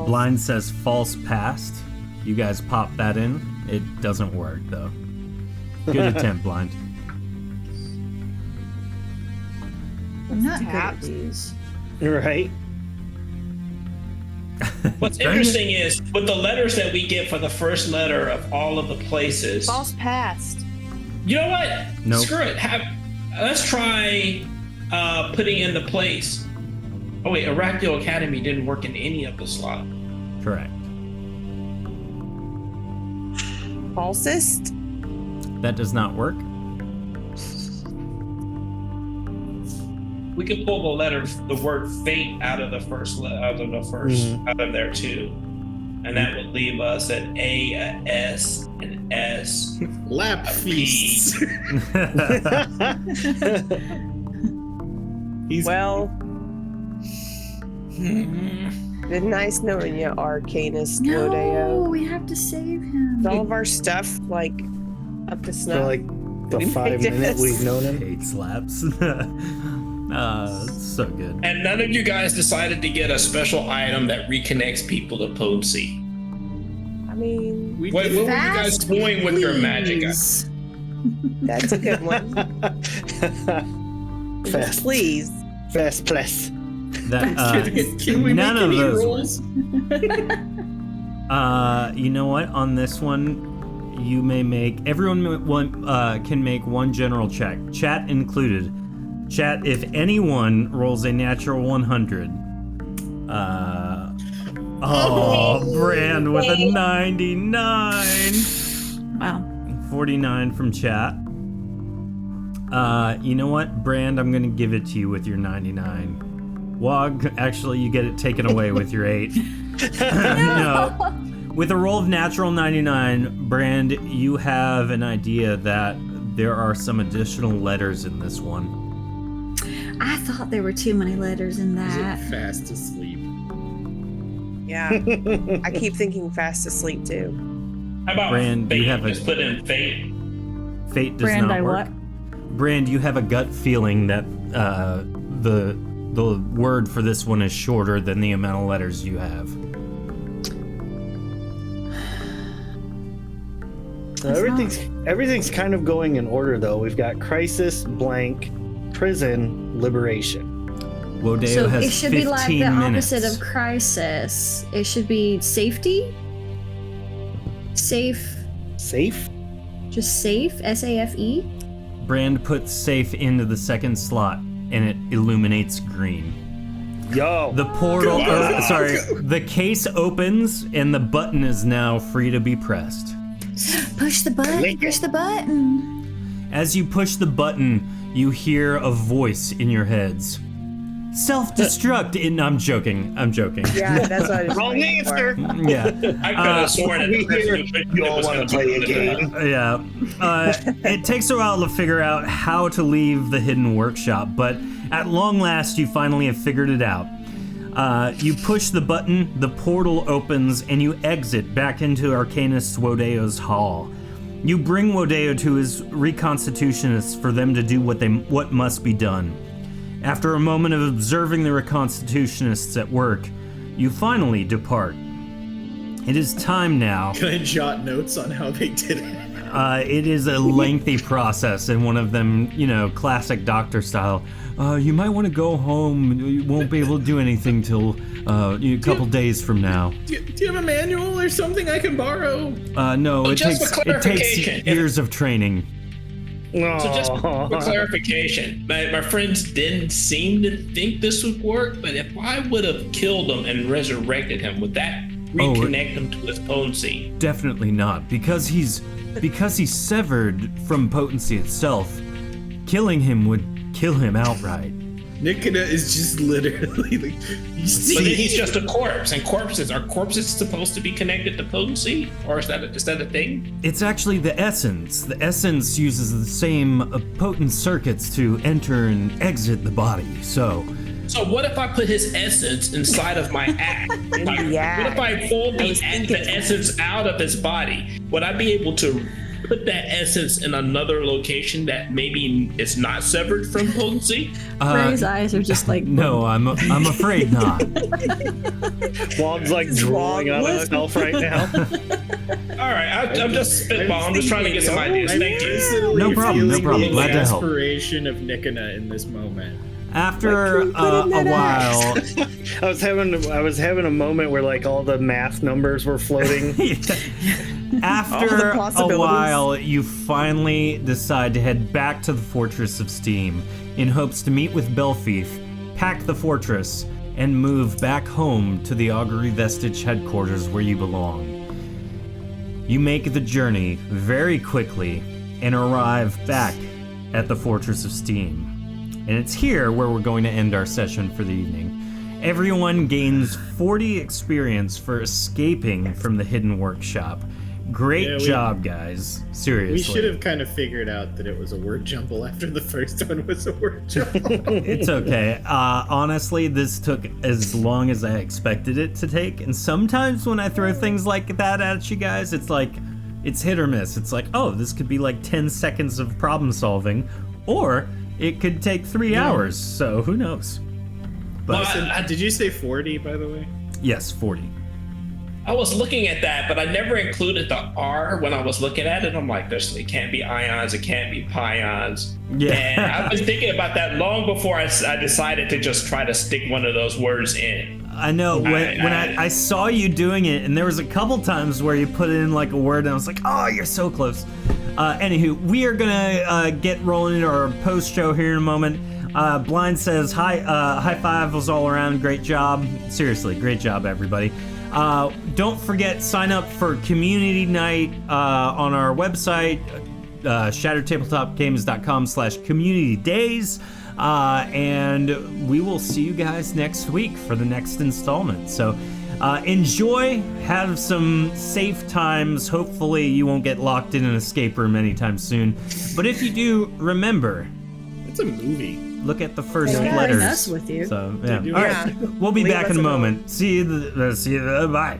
Blind says false past. You guys pop that in. It doesn't work, though. Good attempt, Blind. I'm not good at Taps. these. Right? What's interesting is with the letters that we get for the first letter of all of the places. False past. You know what? Nope. Screw it. Let's try putting in the place. Oh wait, Arachno Academy didn't work in any of the slot. Correct. Falsest? That does not work. We could pull the word fate out of the first out of there too, and that would leave us at A, a S, an S. Lap feasts. He's Well, been nice knowing you, Arcanist No, Rodeo. we have to save him. Is all of our stuff, like, up to snuff? For like the We 5 made minutes this. we've known him. Hate slaps. It's so good. And none of you guys decided to get a special item that reconnects people to potency. I mean, What were you guys doing with your magic? please. that's a good one. Fast. Please. Fast plus. That Can we none make of any those rolls? You know what? On this one, you may make can make one general check, chat included. Chat, if anyone rolls a natural 100. Brand with a 99. Wow. 49 from chat. You know what, Brand? I'm gonna give it to you with your 99. Wog, actually, you get it taken away with your 8. No. With a roll of natural 99, Brand, you have an idea that there are some additional letters in this one. I thought there were too many letters in that. Fast asleep. Yeah. I keep thinking fast asleep too. How about Brand, fate? you have a- Just put in fate. Fate does Brand, not I work. what? Brand, you have a gut feeling that the word for this one is shorter than the amount of letters you have. So everything's kind of going in order though. We've got crisis, blank, prison, liberation. Wodeo So has it should 15 be like the minutes. opposite of crisis. It should be safety. Safe. Safe? Just safe. SAFE. Brand puts safe into the second slot, and it illuminates green. Yo. The portal, the case opens, and the button is now free to be pressed. Push the button. Push the button. As you push the button, you hear a voice in your heads. Self-destruct. I'm joking. Yeah, that's what I was Wrong waiting for. answer. Yeah. I could have sworn it. we hear you all want to play a game. Yeah. It takes a while to figure out how to leave the hidden workshop, but at long last, you finally have figured it out. You push the button, the portal opens, and you exit back into Arcanist Wodeo's hall. You bring Wodeo to his reconstitutionists for them to do what must be done. After a moment of observing the reconstitutionists at work, you finally depart. It is time now. Can I jot notes on how they did it? It is a lengthy process, and one of them, classic doctor style. You might want to go home. You won't be able to do anything till a couple days from now. Do you have a manual or something I can borrow? No, it just takes for it takes clarification, years of training. So just for clarification, my friends didn't seem to think this would work, but if I would have killed him and resurrected him, would that reconnect him to his potency? Definitely not, because he's severed from potency itself. Killing him would kill him outright. Nikita is just literally like, you see. But then he's just a corpse, and are corpses supposed to be connected to potency, or is that a thing? It's actually the essence. The essence uses the same potent circuits to enter and exit the body. So what if I put his essence inside of my act? Yeah. What if I pulled the essence out of his body? Would I be able to put that essence in another location that maybe is not severed from potency? Ray's eyes are just like no, I'm afraid not. Wog's like drooling on himself right now. All right, I'm just spitballing. I'm just trying to get some ideas. Thank you. No problem, no problem. Glad to help. Inspiration of Nikita in this moment. After a while, I was having a moment where like all the math numbers were floating. after a while, you finally decide to head back to the Fortress of Steam in hopes to meet with Belfieth, pack the fortress, and move back home to the Augury Vestige headquarters where you belong. You make the journey very quickly and arrive back at the Fortress of Steam. And it's here where we're going to end our session for the evening. Everyone gains 40 experience for escaping from the hidden workshop. Great job, guys. Seriously. We should have kind of figured out that it was a word jumble after the first one was a word jumble. It's okay. Honestly, this took as long as I expected it to take. And sometimes when I throw things like that at you guys, it's like, it's hit or miss. It's like, oh, this could be like 10 seconds of problem solving. Or it could take 3 hours, so who knows? But Did you say 40, by the way? yes, 40. I was looking at that, but I never included the R when I was looking at it. I'm like, it can't be ions, it can't be pions. Yeah. And I've been thinking about that long before I decided to just try to stick one of those words in. I know. When I saw you doing it, and there was a couple times where you put in like a word, and I was like, oh, you're so close. Anywho, we are gonna get rolling into our post show here in a moment. Blind says, high five was all around. Great job. Seriously, great job, everybody. Don't forget, sign up for community night on our website, shattertabletopgames.com/community days. And we will see you guys next week for the next installment. So enjoy, have some safe times. Hopefully you won't get locked in an escape room anytime soon. But if you do, remember, It's a movie. look at the first Yeah, letters. mess with you. So, yeah. Yeah. All right. We'll be Leave back us in a alone. moment. See you. Bye.